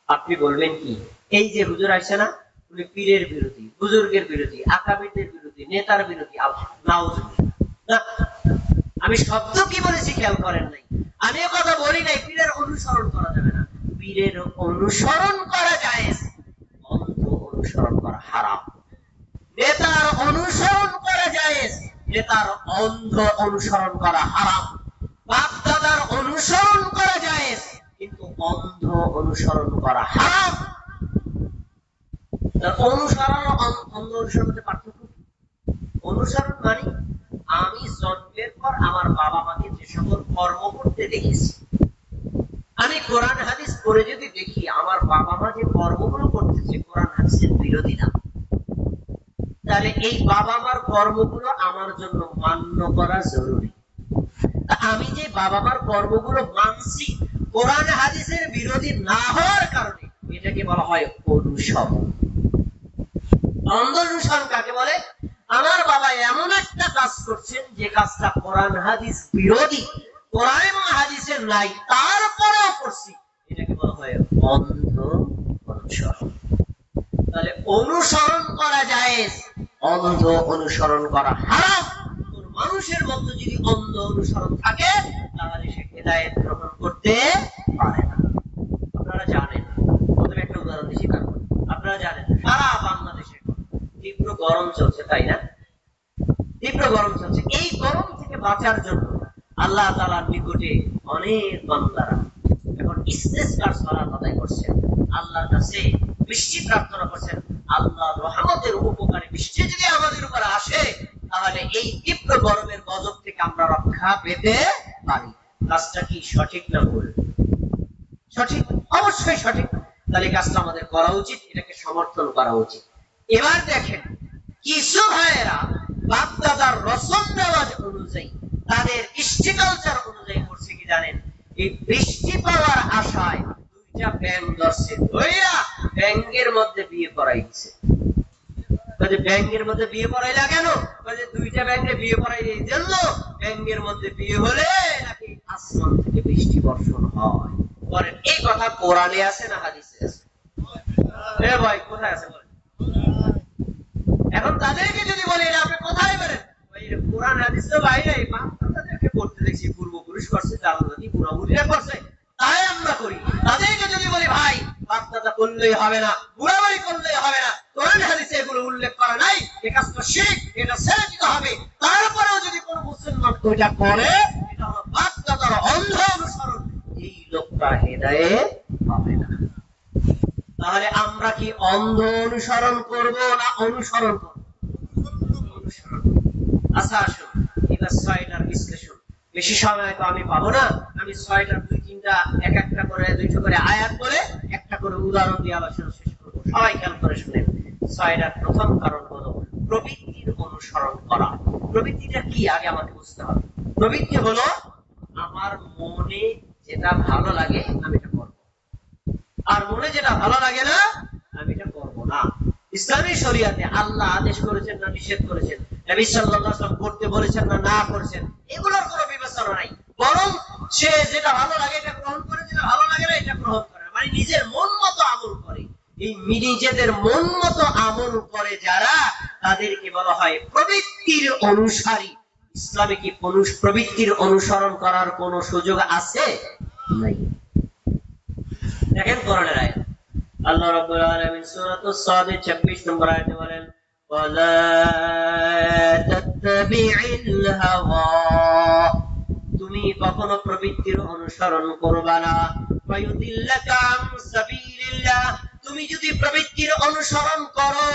আপনি বলবেন কি, এই যে হুজুর আসছে না, উনি পীরের বিরোধী, বুজুর্গের বিরোধী, আকাবিদের বিরোধী, নেতার বিরোধী। নাউজুবিল্লাহ। আমি শব্দ কি বলেছি খেয়াল করেন নাই? আমি কথা বলি নাই পীরের অনুসরণ করা যাবে না। পীরের অনুসরণ করা জায়েজ, অন্ধ অনুসরণ করা হারাম। নেতার অনুসরণ করা জায়েজ, নেতার অন্ধ অনুসরণ করা হারাম। বাপ দাদার অনুসরণ করা জায়েজ, কিন্তু অন্ধ অনুসরণ করা হারাম। অনুসরণ অন্ধ অনুসরণ মধ্যে পার্থক্য। অনুসরণ মানে আমি জন্মের পর আমার বাবা মাকে যে সকল কর্ম করতে দেখেছি, আমি কোরআন হাদিস পড়ে যদি দেখি আমার বাবা মা যে কর্মগুলো করতেছে কোরআন হাদিসের বিরোধী না, তাহলে এই বাবা মার কর্মগুলো আমার জন্য মান্য করা জরুরি। আমি যে বাবা মার কর্মগুলো মানছি কোরআন হাদিসের বিরোধী না হওয়ার কারণে, এটাকে বলা হয় অনুসরণ। অন্ধ অনুসরণ কাকে বলে? আমার বাবা এমন একটা কাজ করছেন যে কাজটা কোরআন হাদিস বিরোধী, কোরআন এবং হাদিসের নাই, তারপরেও করছি, এটাকে বলা হয় অন্ধ অনুসরণ। তাহলে অনুসরণ করা জায়েজ, অন্ধ অনুসরণ করা হারাম। কোন মানুষের মধ্যে যদি অন্ধ অনুসরণ থাকে তাহলে সে হেদায়েত গ্রহণ করতে পারে না। আপনারা জানেন, প্রথমে একটা উদাহরণ দিচ্ছি, তারপর আপনারা জানেন সারা বাংলাদেশে তীব্র গরম চলছে, তাই না? তীব্র গরম চলছে। এই গরম থেকে বাঁচার জন্য আল্লাহ তাআলার নিকটে অনেক বান্দারা এখন ইস্তেসকার সালাত আদায় করছেন, আল্লাহর কাছে বৃষ্টি প্রার্থনা করছেন। আল্লাহর রহমতের উপকারে বৃষ্টি যদি আমাদের উপর আসে তাহলে এই তীব্র গরমের গজব থেকে আমরা রক্ষা পেতে পারি। কাজটা কি সঠিক না ভুল? সঠিক, অবশ্যই সঠিক। তাহলে কাজটা আমাদের করা উচিত, এটাকে সমর্থন করা উচিত। এবার দেখেন, কিছু ভাইয়েরা বাপ দাদার রসম নেওয়াজ অনুযায়ী, তাদের কৃষ্টিকালচার অনুযায়ী করছে কি জানেন? এই বৃষ্টি পাওয়ার আশায় দুইটা ব্যাঙ ধরছে, ধইরা ব্যাঙের মধ্যে বিয়ে করাই দিচ্ছে। ব্যাঙের মধ্যে বিয়ে করাইলা কেন? দুইটা ব্যাঙে বিয়ে করাই এই জন্য, ব্যাঙের মধ্যে বিয়ে হলে নাকি আসমান থেকে বৃষ্টি বর্ষণ হয়। বলেন এই কথা কোরআনে আছে না হাদিসে আছে? এ ভাই কোথায় আছে বলেন? এখন তাদেরকে যদি বলি এটা আপনি কোথায় বলেন? কোরআন হাদিস তো বাইরে, তাদেরকে করতে দেখছি, পূর্বপুরুষ করছে, জাতি বুড়াবুড়িরা করছে, তাই আমরা করি। তাদেরকে যদি বলি ভাই বাপ দাদা করলেই হবে না, বুড়াবুড়ি করলেই হবে না, কোরআন হাদিসে এগুলো উল্লেখ করা নাই, এই কাজটা শিরক, এটা ছেড়ে দিতে হবে, তারপরেও যদি কোনো মুসলমান ওইটা করে, এটা হলো বাপ দাদার অন্ধ অনুসরণ, এই লোকটা হেদায়েত পাবে না। তাহলে আমরা কি অন্ধ অনুসরণ করব না অনুসরণ করব? অনুসরণ। আচ্ছা আসুন এবার 6টার বিশ্লেষণ। বেশি সময় তো আমি পাবো না, আমি 6টার 2-3টা এক একটা করে 2টা করে আয়াত বলে একটা করে উদাহরণ দিয়ে আলোচনা শেষ করব। সবাই খেয়াল করে শুনেন। 6টার প্রথম কারণ হলো প্রবৃত্তির অনুসরণ করা। প্রবৃত্তিটা কি আগে আমাকে বুঝতে হবে। প্রবৃত্তি হলো আমার মনে যেটা ভালো লাগে আমি এটা করব, আর মনে যেটা ভালো লাগে না আমি এটা করব না। ইসলামী শরিয়াতে আল্লাহ আদেশ করেছেন না নিষেধ করেছেন, নবী সাল্লাল্লাহু আলাইহি ওয়াসাল্লাম করতে বলেছেন না না করেছেন, এগুলোর কোনো বিবেচনা নাই। বরং সে যেটা ভালো লাগে এটা গ্রহণ করে, যেটা ভালো লাগে না এটা গ্রহণ করে, মানে নিজের মন মতো আমল করে। এই নিজেদের মন মতো আমল করে যারা, তাদেরকে বলা হয় প্রবৃত্তির অনুসারী। ইসলামে কি প্রবৃত্তির অনুসরণ করার কোনো সুযোগ আছে? নাই। দেখেন কোরআনের আয়াত, আল্লাহ রাব্বুল আলামিন সূরাতুস সাদ 26 নম্বর আয়াতে বলেন, ওয়ালা তাত্তাবি'ল হাওয়া, তুমি কখনো প্রবৃত্তির অনুসরণ করবা না। ফায়ুদিল্লাকা আন সাবিলিল্লাহ, তুমি যদি প্রবৃত্তির অনুসরণ করো,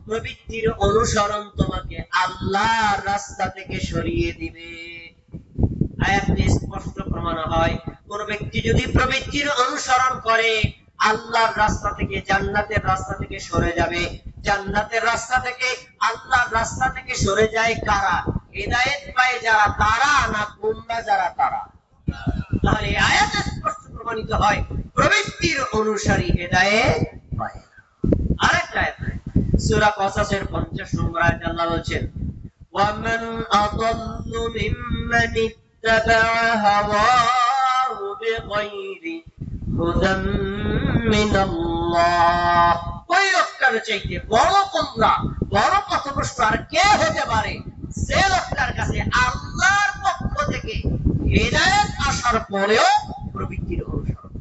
প্রবৃত্তির অনুসরণ তোমাকে আল্লাহর রাস্তা থেকে সরিয়ে দিবে। আয়াতে স্পষ্ট প্রমাণ হয় কোন ব্যক্তি যদি প্রবৃত্তির অনুসরণ করে আল্লাহর রাস্তা থেকে, জান্নাতের রাস্তা থেকে সরে যাবে। জান্নাতের রাস্তা থেকে, আল্লাহর রাস্তা থেকে সরে যায় কারা? হেদায়েত পায় যারা তারা, না গুমরা যারা তারা? তাহলে আয়াতে স্পষ্ট প্রমাণিত হয় প্রবৃত্তির অনুসারী হেদায়েত পায়। আরেকটা আয়াত সূরা কসাসের 50 নম্বর আয়াতে আল্লাহ বলেন, ওয়ামান আযাল্লু মিম্মান ইত্তাবা'a হাওয়াহু বিগাইরি হুদাম মিনাল্লাহ। ওই লোকটার চাইতে বড় গোমরা, বড় পথভ্রষ্ট আর কে হতে পারে যে লোকটার কাছে আল্লাহর পক্ষ থেকে হেদায়েত আসার পরেও প্রবৃত্তির অনুসরণ।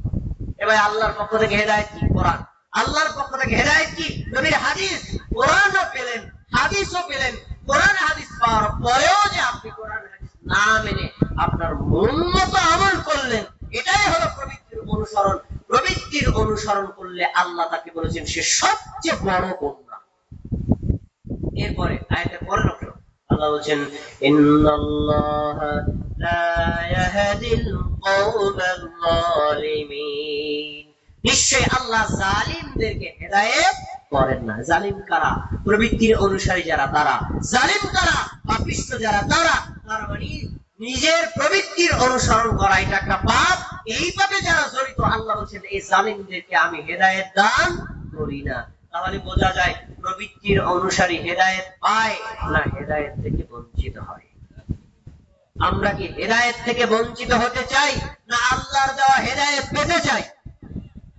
এবার আল্লাহর পক্ষ থেকে হেদায়েত কি? কোরআন। আল্লাহর পক্ষ থেকে হেদায়েত কি? নবীর হাদিস। কোরআনও পেলেন, হাদিসও পেলেন। কোরআন হাদিস পাওয়ার পরেও যে আপনি কোরআন হাদিস না মেনে আপনার মন মতো আমল করলেন, এটাই হলো প্রবৃত্তির অনুসরণ। প্রবৃত্তির অনুসরণ করলে আল্লাহ তাকে বলেছেন সে সবচেয়ে বড় গোমরা। এরপরে আয়াতের পরের অংশ আল্লাহ বলেছেন, ইন্নাল্লাহা লা ইয়াহদিল কওমাল যালিমিন। নিশ্চয়ই আল্লাহ জালিমদেরকে হেদায়েত করেন না। জালিম কারা? প্রবৃত্তির অনুসারী যারা তারা। জালিম কারা? পাপিষ্ঠ যারা তারা। তার মানে নিজের প্রবৃত্তির অনুসরণ করা এটা একটা পাপ। এই পাপে যারা জড়িত, আল্লাহ বলেছেন এই জালিমদেরকে আমি হেদায়েত দান করি না। তাহলে বোঝা যায় প্রবৃত্তির অনুসারী হেদায়েত পায় না হেদায়েত থেকে বঞ্চিত হয়। আমরা কি হেদায়েত থেকে বঞ্চিত হতে চাই, না আল্লাহর দেওয়া হেদায়েত পেতে চাই?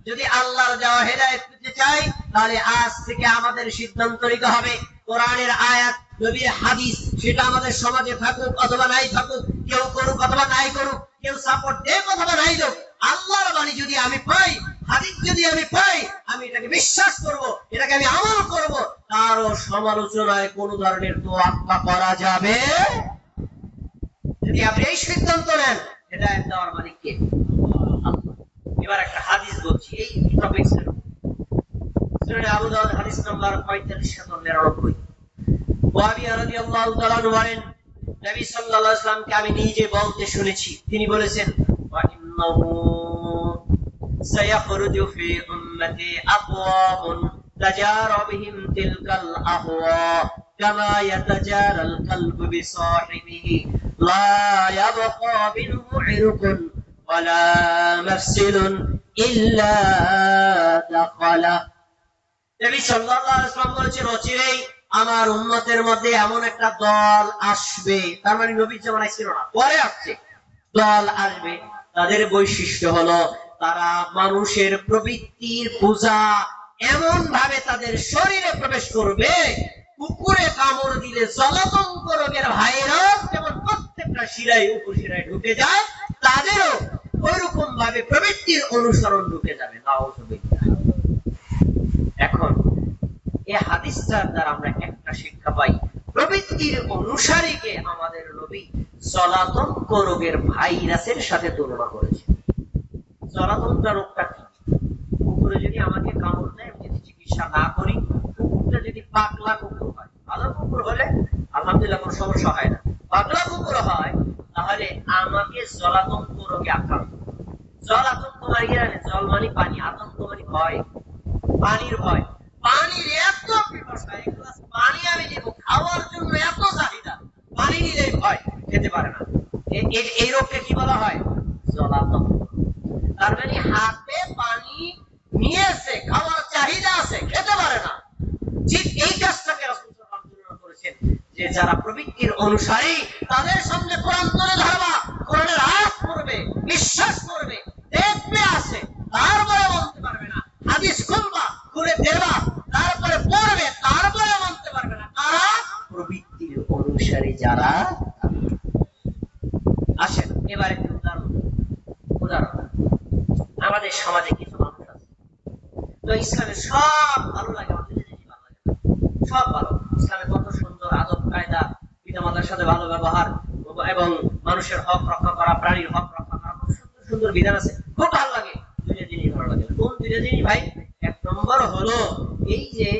যদি আল্লাহর দেওয়া হেদায়েত পেতে চাই, তাহলে আজ থেকে আমাদের সিদ্ধান্ত নিতে হবে কোরআনের আয়াত, নবীর হাদিস, সেটা আমাদের সমাজে থাকুক অথবা নাই থাকুক, কেউ করুক অথবা নাই করুক, কেউ সাপোর্ট দেখ অথবা নাই দেখ, আল্লাহর বাণী যদি আমি পাই, হাদিস যদি আমি পাই, আমি এটাকে বিশ্বাস করব, এটাকে আমি আমল করব। কারো সমালোচনায় কোন ধরনের তোয়াক্কা করা যাবে। যদি আপনি এই সিদ্ধান্ত নেন, হেদায়েত দেওয়ার মালিক কে? আল্লাহ। এবার একটা হাদিস বলছি এই টপিকসের। সুনানে আবু দাউদ হাদিস নাম্বার 4599। মুআবিয়া রাদিয়াল্লাহু তাআলা বলেন, নবী সাল্লাল্লাহু আলাইহি ওয়াসাল্লামকে আমি নিজে বলতে শুনেছি, তিনি বলেছেন, ওয়া ইন্নাহু সায়াখরুজু ফি উম্মতি আকওয়ামুন তাজারা বিহিম তিলকাল আহওয়া কামা ইয়াতাজারাল কালবু বিসাহিবিহি লা ইয়াবকা মিনহু ইরকুন ওয়ালা মাফসিলুন ইল্লা দাখালা। নবী সাল্লাল্লাহু আলাইহি ওয়াসাল্লাম বলেছেন, অচিরেই আমার উম্মতের মধ্যে এমন একটা দল আসবে, তার মানে নবীর জামানায় ছিল না, পরে আসছে, দল আসবে। তাদের বৈশিষ্ট্য হলো তারা মানুষের প্রবৃত্তির পূজা এমন ভাবে তাদের শরীরে প্রবেশ করবে, কুকুরে কামড় দিলে জলাতঙ্ক রোগের ভাইরাস যেমন প্রত্যেকটা শিরায় উপশিরায় ঢুকে যায়, তাদেরও ওইরকম ভাবে প্রবৃত্তির অনুসরণ ঢুকে যাবে। নাউযুবিল্লাহ। এখন এই হাদিসটার দ্বারা আমরা একটা শিক্ষা পাই, প্রবৃত্তির অনুসারীকে আমাদের নবী জলাতঙ্ক রোগের ভাইরাসের সাথে তুলনা করেছেন। জলাতঙ্ক রোগটা কি? কুকুরে যদি আমাকে কামড় দেয়, আমি যদি চিকিৎসা না করি, কুকুরটা যদি পাগলা কুকুর হয়, ভালো কুকুর হলে আলহামদুলিল্লাহ কোনো সমস্যা হয় না, পাগলা কুকুর হয়, তাহলে আমাকে জলাতঙ্ক রোগে আক্রান্ত। জলাতঙ্ক মানে কি? জল মানে পানি, আতঙ্ক মানে ভয়, পানির ভয়। পানির এত পিপাসা, এক গ্লাস পানি আমি দেব, খাওয়ার জন্য এত চাহিদা, পানি নিলেই ভয়, খেতে পারে না। এই রোগকে কি বলা হয়? জলাতঙ্ক। তার মানে হাতে পানি নিয়েছে, খাওয়ার চাহিদা আছে, খেতে পারে না। ঠিক এই কাজটাকে রাসূল সাল্লাল্লাহু আলাইহি ওয়াসাল্লাম করেছেন, যে যারা প্রবৃত্তির অনুসারী তাদের সামনে কোরআন তুলে ধরবা, কোরআনের আয়াত পড়বে, বিশ্বাস করবে, দেখবে আছে, তারপরে বলতে পারবে না। হাদিস খুলবা, খুলে দেবা, তারপরে পড়বে, তারপরে বলতে পারবে না। কারা? প্রবৃত্তির অনুসারী যারা। আসেন এবার একটু উদাহরণ। আমাদের সমাজে কিছু মানুষ আছে, তো ইসলামের সব ভালো লাগে, সব ভালো, ইসলামে কত সুন্দর আদব কায়দা, পিতামাতার সাথে ভালো ব্যবহার এবং মানুষের হক রক্ষা করা, প্রাণীর হক রক্ষা করা, খুব সুন্দর সুন্দর বিধান আছে, খুব ভালো লাগে। দুইটা জিনিস ভালো লাগে। কোন দুইটা জিনিস ভাই? এক নম্বর হলো এই যে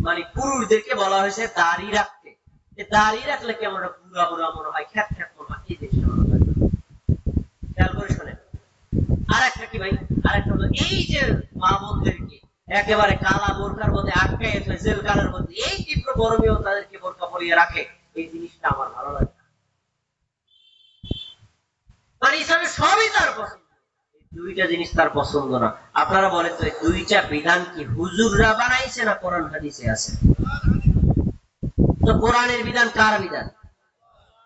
মানে পুরুষদেরকে বলা হয়েছে দাড়ি রাখতে, দাড়ি রাখলে কেমন বুড়া বুড়া মনে হয়, খ্যাত খ্যাত মনে হয়, এই জিনিসটা ভালো লাগে। খেয়াল করে শোনেন। আর একটা কি ভাই? আর একটা হলো এই যে মা বোনদেরকে একেবারে কালা বোরকার মধ্যে আটকে জেলখানার মধ্যে, এই তীব্র গরমেও তাদেরকে বোরকা পরিয়ে রাখে, এই জিনিসটা আমার ভালো লাগে না। মানে ইসলামের সবই তার পছন্দ, দুইটা জিনিস তার পছন্দ না। আপনারা বলেন তো দুইটা বিধান কি হুজুররা বানাইছে না কোরআন হাদিসে আছে? তো কোরআনের বিধান কার বিধান?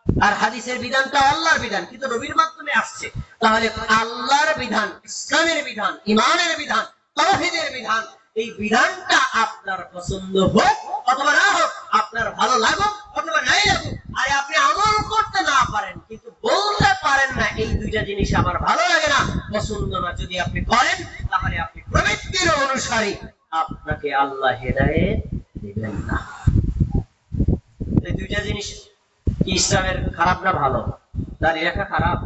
আর হাদিসের বিধানটা আল্লাহর বিধান, কিন্তু নবীর মাধ্যমে আসছে। তাহলে আল্লাহর বিধান, ইসলামের বিধান, ঈমানের বিধান, তাওহীদের বিধান, এই বিধানটা আপনার পছন্দ হোক অথবা না হোক, আপনার ভালো লাগুক অথবা নাই লাগুক, আর আপনি আমল করতে না পারেন কিন্তু বলতে পারেন না এই দুইটা জিনিস আমার ভালো লাগে না, পছন্দ না, যদি আপনি করেন তাহলে আপনি প্রবৃত্তির অনুসারী, আপনাকে আল্লাহ হেদায়েত দিবেন না। এই দুইটা জিনিস কি ইসলামের খারাপ না ভালো? দাঁড়িয়ে রাখা খারাপ,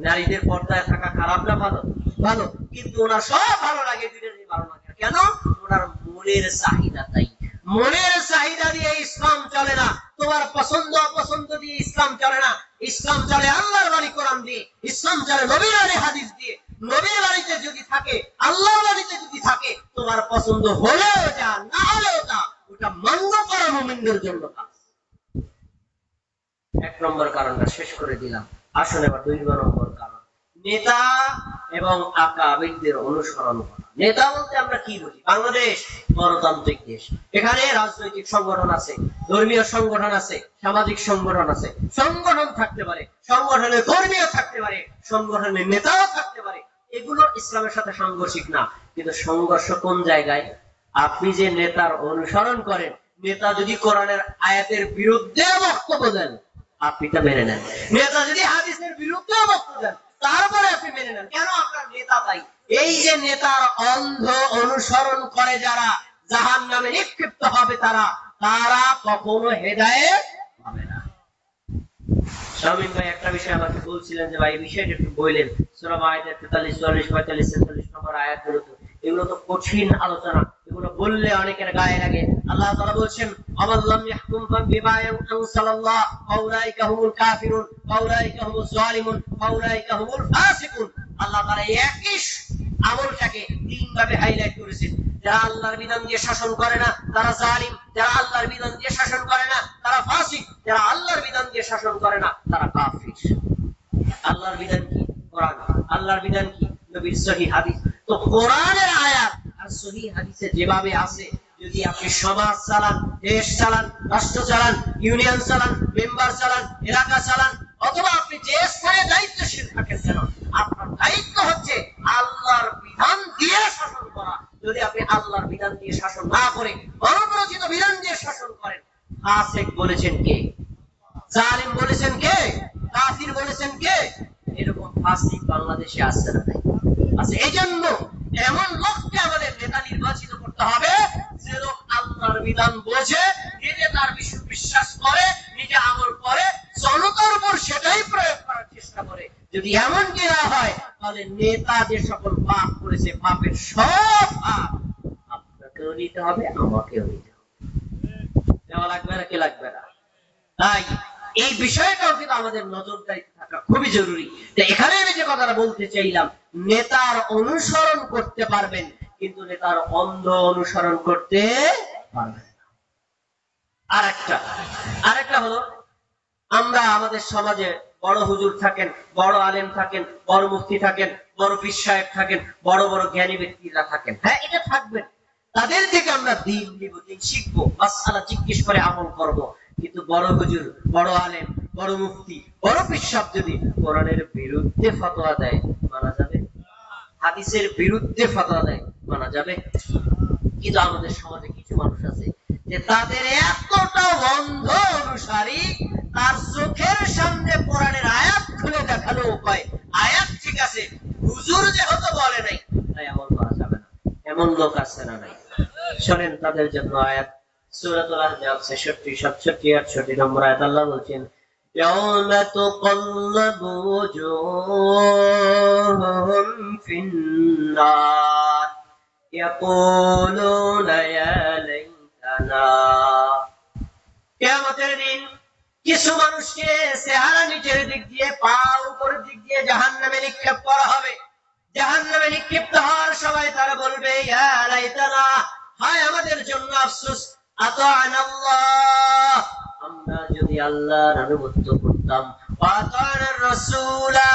নারীদের পর্দায় থাকা খারাপ না ভালো? ভালো। কিন্তু ওনার সব ভালো লাগে, দুইটা জিনিস ভালো লাগে কেন? ওনার মনের চাহিদা। তাই মনের চাহিদা দিয়ে ইসলাম চলে না, তোমার পছন্দ অপছন্দ দিয়ে ইসলাম চলে না। ইসলাম চলে আল্লাহর বাণী কোরআন দিয়ে, ইসলাম চলে নবীর বাণী হাদিস দিয়ে। নবীর বাণীতে যদি থাকে, আল্লাহর বাণীতে যদি থাকে, তোমার পছন্দ হলেও যা, না হলেও তা, ওটা মান্য করা মুমিনদের জন্য কাজ। এক নম্বর কারণটা শেষ করে দিলাম, আসলে আবার 2 নম্বর কারণ, নেতা এবং আকাবিরদের অনুসরণ করা। নেতা বলতে আমরা কি বুঝি? বাংলাদেশ গণতান্ত্রিক দেশ, এখানে রাজনৈতিক সংগঠন আছে, ধর্মীয় সংগঠন আছে, সামাজিক সংগঠন আছে। সংগঠন থাকতে পারে, সংগঠনের কর্মীও থাকতে পারে, সংগঠনের নেতাও থাকতে পারে, এগুলো ইসলামের সাথে সাংঘর্ষিক না। কিন্তু সংঘর্ষ কোন জায়গায়? আপনি যে নেতার অনুসরণ করেন, নেতা যদি কোরআনের আয়াতের বিরুদ্ধে বক্তব্য দেন, আপনি তা মেনে নেন। নেতা যদি হাদিসের বিরুদ্ধে বক্তব্য দেন, তারপরে আপনি মেনে নেন, কেন? আপনার নেতা তাই। এই যে নেতার অন্ধ অনুসরণ করে যারা, জাহান্নামে নিক্ষিপ্ত হবে তারা, তারা কখনো হেদায়েত পাবে না। শামীম ভাই একটা বিষয় আমাকে বলছিলেন যে ভাই এই বিষয়টা একটু বললেন, সূরা মাইদা 43, 44, 45, 46 নম্বর আয়াতগুলো তো, এগুলো তো কঠিন আলোচনা, এগুলো বললে অনেকের গায়ে লাগে। আল্লাহ তাআলা বলছেন, আমাল্লাম ইয়াহকুম বিমা আনসালাল্লাহ ফাউলাইকা হুমুল কাফিরুন ফাউলাইকা হুমুজ জালিমুন ফাউলাইকা হুমুল ফাসিকুন। আল্লাহ তাআলা একই আমলটাকে তিন ভাবে হাইলাইট করেছেন। যারা আল্লাহর বিধান দিয়ে শাসন করে না তারা জালিম, যারা আল্লাহর বিধান দিয়ে শাসন করে না তারা ফাসিক, যারা আল্লাহর বিধান দিয়ে শাসন করে না তারা কাফির। আল্লাহর বিধান কি? কোরআন। আল্লাহর বিধান কি? নবীর সহিহ হাদিস। তো কোরআনের আয়াত আর সহিহ হাদিসে যেভাবে আছে, যদি আপনি সমাজ চালান, দেশ চালান, রাষ্ট্র চালান, ইউনিয়ন চালান, মেম্বার চালান, এলাকা চালান, অথবা আপনি যে স্থানে দায়িত্বশীল থাকেন কেন, আপনার দায়িত্ব হচ্ছে আল্লাহর বিধান দিয়ে শাসন করা। যদি আপনি আল্লাহর বিধান দিয়ে শাসন না করে অনবরত বিধান দিয়ে শাসন করেন, ফাসিক বলেছেন কে? জালিম বলেছেন কে? কাফির বলেছেন কে? এরকম ফাসিক বাংলাদেশে আছে না? আছে। এই জন্য এমন লোককে আমাদের নেতা নির্বাচিত করতে হবে যে লোক আল্লাহর বিধান বোঝে, নিজে তার বিশ্বাস করে, নিজে আমল করে, জনতার উপর সেটাই প্রয়োগ করার চেষ্টা করে। যদি এমন কি না হয়, তাহলে নেতা যে সকল পাপ করেছে, পাপের সব পাপ আপনাকেও নিতে হবে, আমাকেও নিতে হবে। দেওয়া লাগবে না? কে লাগবে না? তাই এই বিষয়টাও কিন্তু আমাদের নজরদারিতে থাকা খুবই জরুরি। তো এখানে আমি যে কথাটা বলতে চাইলাম, নেতার অনুসরণ করতে পারবেন কিন্তু নেতার অন্ধ অনুসরণ করতে পারবেন না। আরেকটা হলো, আমরা আমাদের সমাজে বড় হুজুর থাকেন, বড় আলেম থাকেন, বড় মুফতি থাকেন, বড় পীর সাহেব থাকেন, বড় বড় জ্ঞানী ব্যক্তিরা থাকেন। হ্যাঁ, এটা থাকবেন, তাদের থেকে আমরা দিন নিব, দিন শিখবো, মাসআলা জিজ্ঞেস করে আমল করব। কিন্তু বড় হুজুর, বড় আলেম, বড় মুফতি, বড় পীর সাহেব যদি কোরআনের বিরুদ্ধে ফতোয়া দেয়, মানা যাবে? হাদিসের বিরুদ্ধে ফতোয়া দেয়, মানা যাবে? কিন্তু আমাদের সমাজে কিছু মানুষ আছে যে তাদের এতটা অন্ধ অনুসারী, তার চোখের সামনে কোরআনের আয়াত খুলে দেখানো উপায়, আয়াত ঠিক আছে, হুজুর যেহেতু বলে নাই তাই আমল করা যাবে না। এমন লোক আছে না নাই? শোনেন তাদের জন্য আয়াত, সূরাতুল আহজাব 66, 67, 68 নম্বর আয়াত। আল্লাহ বলছেন, ইয়াউমা তুকাল্লাবু ওজুহুহুম ফিন্নার ইয়াকুলুনা ইয়া লাইতানা। কিয়ামতের দিন কিছু মানুষকে চেহারা নিচের দিক দিয়ে, পা উপরের দিক দিয়ে জাহান্নামে নিক্ষেপ করা হবে। জাহান্নামে নিক্ষিপ্ত হওয়ার সবাই তারা বলবে ইয়া লাইতানা, হায় আমাদের জন্য আফসোস, আতা'নাল্লাহ, আমরা যদি আল্লাহর আনুগত্য করতাম, ওয়া আতা'নার রাসূলা,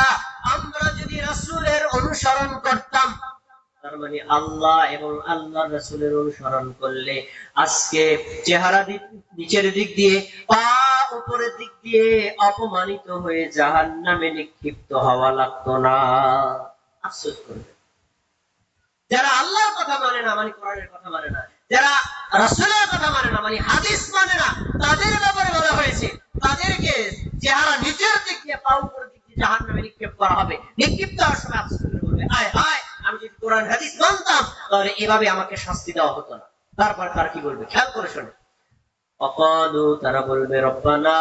আমরা যদি রাসূলের অনুসরণ করতাম। তার মানে আল্লাহ এবং আল্লাহর রাসূলের অনুসরণ করলে আজকে চেহারা নিচের দিক দিয়ে, পা উপরের দিক দিয়ে অপমানিত হয়ে জাহান্নামে নিক্ষিপ্ত হওয়া লাগতো না। আফসোস করবে যারা আল্লাহর কথা মানে না, মানে কোরআনের কথা মানে না, যারা রাসূলের কথা মানে না, মানে হাদিস মানে না, তাদের ব্যাপারে বলা হয়েছে তাদেরকে চেহারা নিচের দিক দিয়ে পা উপরের দিক দিয়ে জাহান্নামে নিক্ষেপ করা হবে। নিক্ষিপ্ত হওয়ার সময় আফসোস করে বলবে, হায় হায়, আমি যদি কোরআন হাদিস মানতাম তাহলে এভাবে আমাকে শাস্তি দেওয়া হতো না। তারপর তার কি বলবে খেয়াল করে শোনে, অকালু, তারা বলবে রব্বানা,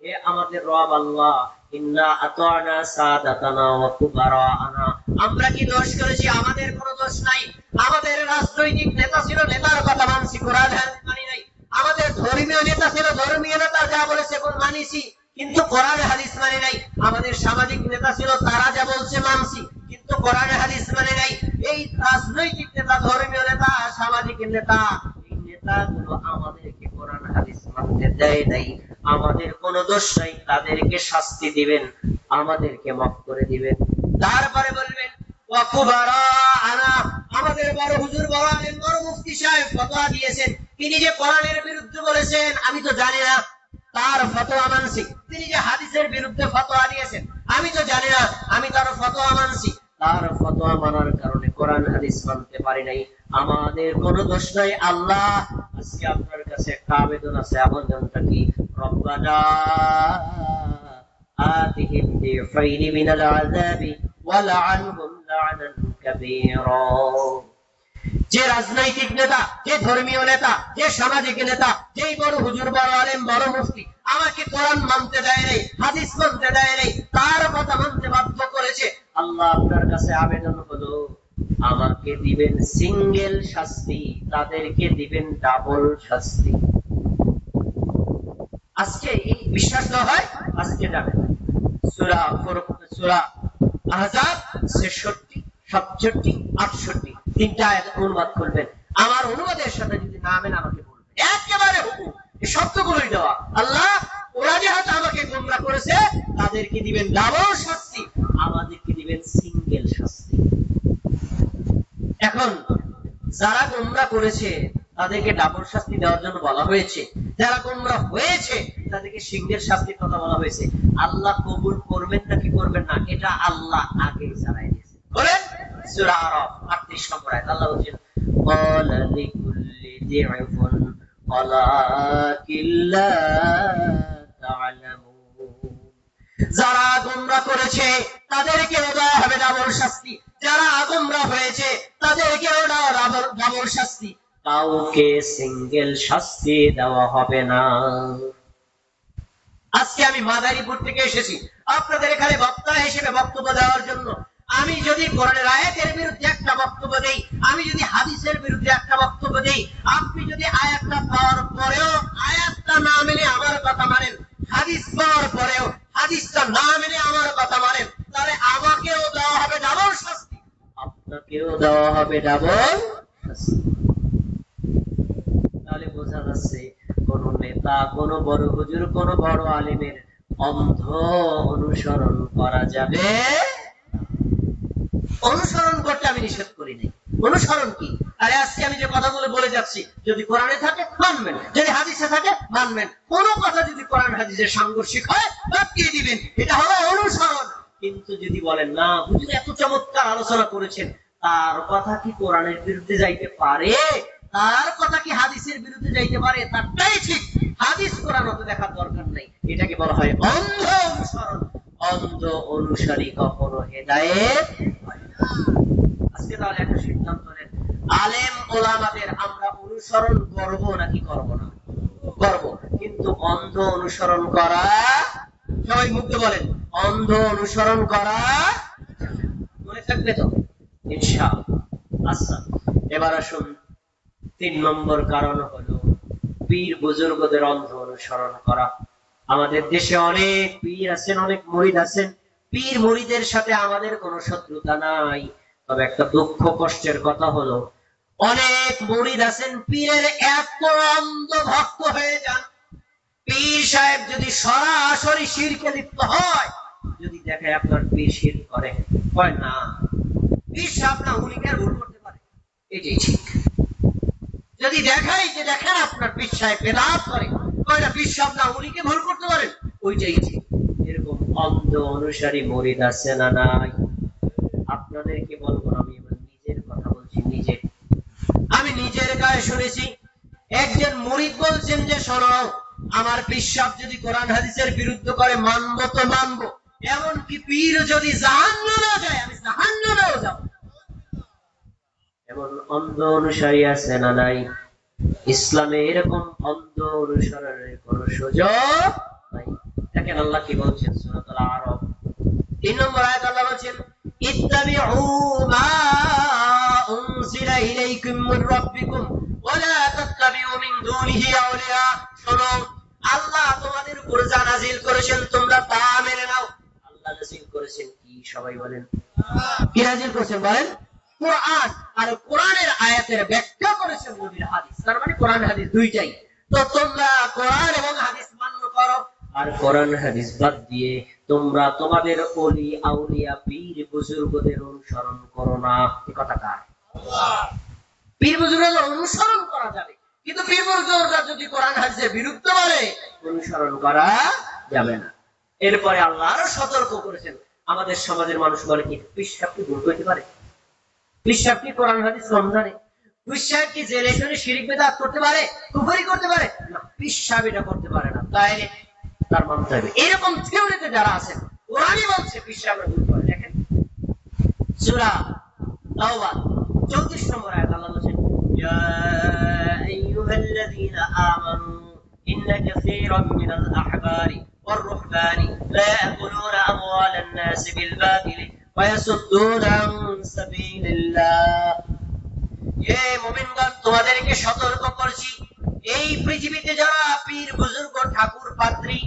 হে আমাদের রব আল্লাহ, ইন্না আতা'না সাদাতানা ওয়া কুবারানা, আমরা কি দোষ করেছি? আমাদের কোনো দোষ নাই। আমাদের রাজনৈতিক নেতা ছিল, নেতার কথা মানছি, কোরআন হাদিস মানি নাই। আমাদের ধর্মীয় নেতা ছিল, ধর্মীয় নেতা যা বলেছে মানিছি, কিন্তু কোরআন হাদিস মানি নাই। আমাদের সামাজিক নেতা ছিল, তারা যা বলছে মানছি, কিন্তু কোরআন হাদিস মানি নাই। এই রাজনৈতিক নেতা, ধর্মীয় নেতা, সামাজিক নেতা, এই নেতাগুলো আমাদেরকে কোরআন হাদিস মানতে দেয় নাই। আমাদের কোনো দোষ নাই, তাদেরকে শাস্তি দিবেন, আমাদেরকে মাফ করে দিবেন। তারপরে বলবেন ওয়া কুবারানা, আমাদের বড় হুজুর, বড় আলেম, বড় মুফতি সাহেব ফতোয়া দিয়েছেন, তিনি যে কোরআনের বিরুদ্ধে বলেছেন আমি তো জানি না, তার ফতোয়া মানছি। তিনি যে হাদিসের বিরুদ্ধে ফতোয়া দিয়েছেন আমি তো জানি না, আমি তার ফতোয়া মানছি। তার ফতোয়া মানার কারণে কোরআন হাদিস মানতে পারি নাই, আমাদের কোনো দোষ নাই। আল্লাহ, আজকে আপনার কাছে একটা আবেদন আছে, আবেদনটা কি? রব্বানা আতিহিম দিফাইনি মিনাল আযাবি ওয়া লা'আনহুম লা'নান কাবীরা। যে রাজনৈতিক নেতা, যে ধর্মীয় নেতা, যে সামাজিক নেতা, যেই বড় হুজুর, বড় আলেম, বড় মুফতি আমাকে কোরআন মানতে দেয় নাই, হাদিস মানতে দেয় নাই, তার কথা মানতে বাধ্য করেছে, আল্লাহ আপনার কাছে আবেদন হলো আমাকে দিবেন সিঙ্গেল শাস্তি, তাদেরকে দিবেন ডাবল শাস্তি। আজকে এই বিশ্বাস না হয় আজকে যাবেন সূরা আহজাব 66, 67, 68 তিনটা আয়াত অনুবাদ করবেন। আমার অনুবাদের সাথে যদি না মেলে আমাকে বলবেন, একেবারে হুকুম এই শব্দগুলোই দেওয়া। আল্লাহ, ওরা যে হয়তো আমাকে গোমরা করেছে, তাদেরকে দিবেন ডাবল শাস্তি, আমাদেরকে দিবেন সিঙ্গেল শাস্তি। এখন যারা গোমরা করেছে তাদেরকে ডাবল শাস্তি দেওয়ার জন্য বলা হয়েছে, যারা গোমরা হয়েছে তাদেরকে সিঙ্গেল শাস্তির কথা বলা হয়েছে। আল্লাহ কবুল করবেন নাকি করবেন না, এটা আল্লাহ আগেই জানাই দিয়েছে। বলেন সূরা আরাফ 38 নম্বর আয়াত, আল্লাহ বলেন ক্বালা লিকুল্লি দি'ফুন ওয়ালাকিন লা তা'লামুন। যারা গোমরা করেছে তাদেরকে দেওয়া হবে ডাবল শাস্তি, যারা গোমরা হয়েছে তাদেরকে ডাবল শাস্তি, কাউকে সিঙ্গেল শাস্তি দেওয়া হবে না। আজকে আমি মাদারীপুর থেকে এসেছি আপনাদের এখানে বক্তা হিসেবে বক্তব্য দেওয়ার জন্য। আমি যদি কোরআনের আয়াতের বিরুদ্ধে একটা বক্তব্য দেই, আমি যদি হাদিসের বিরুদ্ধে একটা বক্তব্য দেই, আপনি যদি আয়াতটা পাওয়ার পরেও আয়াতটা না মেনে আমার কথা মানেন, হাদিস পাওয়ার পরেও হাদিসটা না মেনে আমার কথা মানেন, তাহলে আমাকেও দেওয়া হবে ডাবল শাস্তি, আপনাকেও দেওয়া হবে ডাবল শাস্তি। তাহলে বোঝা যাচ্ছে কোন নেতা, কোন বড় হুজুর, কোন বড় আলেমের অন্ধ অনুসরণ করা যাবে। অনুসরণ করতে আমি নিষেধ করি নাই। অনুসরণ কি? আরে আজকে আমি যে কথাগুলো বলে যাচ্ছি, যদি কোরআনে থাকে মানবেন, যদি হাদিসে থাকে মানবেন। কোন কথা যদি কোরআন হাদিসের সাংঘর্ষিক হয় বাদ দিয়ে দিবেন, এটা হলো অনুসরণ। কিন্তু যদি বলেন না, হুজুর এত চমৎকার আলোচনা করেছেন, তার কথা কি কোরআনের বিরুদ্ধে যাইতে পারে, তার কথা কি হাদিসের বিরুদ্ধে যাইতে পারে, তারটাই ঠিক, হাদিস কোরআন অত দেখার দরকার নাই, এটাকে বলা হয় অন্ধ অনুসরণ। অন্ধ অনুসারী কখনো হেদায়েত হয় না। আজকে তাহলে একটা সিদ্ধান্ত নেন, আলেম ওলামাদের আমরা অনুসরণ করব নাকি করব না? করব, কিন্তু অন্ধ অনুসরণ করা, সবাই মুক্ত বলেন, অন্ধ অনুসরণ করা মনে থাকবে তো ইনশাআল্লাহ। আচ্ছা, এবার আসুন 3 নম্বর কারণ হলো পীর বুজুর্গদের অন্ধ অনুসরণ করা। আমাদের দেশে অনেক পীর আছেন, অনেক মুরিদ আছেন, পীর মুরিদের সাথে আমাদের কোনো শত্রুতা নাই, তবে একটা দুঃখ কষ্টের কথা হলো, অনেক মুরিদ আছেন পীরের এত অন্ধ ভক্ত হয়ে যান, পীর সাহেব যদি সরাসরি শিরকে লিপ্ত হয়, যদি দেখে আপনার পীর শিরক করে, কয় না পীর সাহেব না উনি কি ভুল করতে পারে, এটাই ঠিক। যদি দেখাই যে দেখেন আপনার পীর সাহেব বেদাত করে, কয় না পীর সাহেব না উনি কি ভুল করতে পারেন, ওইটাই ঠিক। এরকম অন্ধ অনুসারী মুরিদ আছে না নাই? আপনাদেরকে বলবো না, আমি আমার নিজের কথা বলছি, নিজে আমি নিজের গায়ে শুনেছি। একজন মুরিদ বলছেন যে শোনো, আমার পীর সাহেব যদি কোরআন হাদিসের বিরুদ্ধে করে মানবো তো মানবো, এমনকি পীর যদি জাহান্নামে যায় আমি জাহান্নামেও যাব। এমন অন্ধ অনুসারী আছে না নাই? ইসলামে এরকম অন্ধ অনুসরণের কোন সুযোগ নাই। দেখেন আল্লাহ কি বলছেন সূরাতুল আরাফ 3 নম্বর আয়াত, আল্লাহ বলছেন ইত্তাবিউ মা উনজিলা ইলাইকুম মির রাব্বিকুম ওয়া লা তাত্তাবিউ মিন দুনিহি আউলিয়া। শোনো, আল্লাহ তোমাদের উপর যা নাযিল করেছেন তোমরা তা মেনে নাও। আল্লাহ নাযিল করেছেন কি? সবাই বলেন কি নাযিল করেছেন? বলেন কোরআন। আর কোরআনের আয়াতের ব্যাখ্যা করেছেন নবীর হাদিস। তার মানে কোরআন হাদিস দুইটাই। তো তোমরা কোরআন এবং হাদিস মান্য করো, আর কোরআন হাদিস বাদ দিয়ে তোমরা তোমাদের ওলি আউলিয়া পীর বুজুর্গদের অনুসরণ করো না। এই কথা কার? পীর বুজুর্গদের অনুসরণ করা যাবে, কিন্তু পীর বুজুর্গরা যদি কোরআন হাদিসের বিরুদ্ধে বলে অনুসরণ করা যাবে না। এরপরে আল্লাহ আরো সতর্ক করেছেন। আমাদের সমাজের মানুষ বলে কি পীর সাহেব কি ভুল করতে পারে? পীর সাহেব কি কোরআন হাদিস কম জানে? পীর সাহেব কি জেনে শুনে শিরক বিদআত করতে পারে, কুফরি করতে পারে? না, পীর সাহেব এটা করতে পারে না, তাইলে তার মানতে হবে। এরকম থিওরিতে যারা আছেন, কোরআনই বলছে পীর সাহেব ভুল করে। দেখেন সূরা তাওবা 34 নম্বর আয়াত, আল্লাহ বলেন ইয়া আইয়ুহাল্লাযীনা আমানু ইন্না কাসীরাম মিনাল আহবারি ওয়ার রুহবানি লা ইয়াকুলুনা আমওয়ালান নাস বিল বাতিল ওয়া ইয়াসুদ্দুনা আন সাবিলিল্লাহ। হে মুমিনগণ, তোমাদেরকে সতর্ক করছি, এই পৃথিবীতে যারা পীর বুজুর্গ ঠাকুর পাত্রী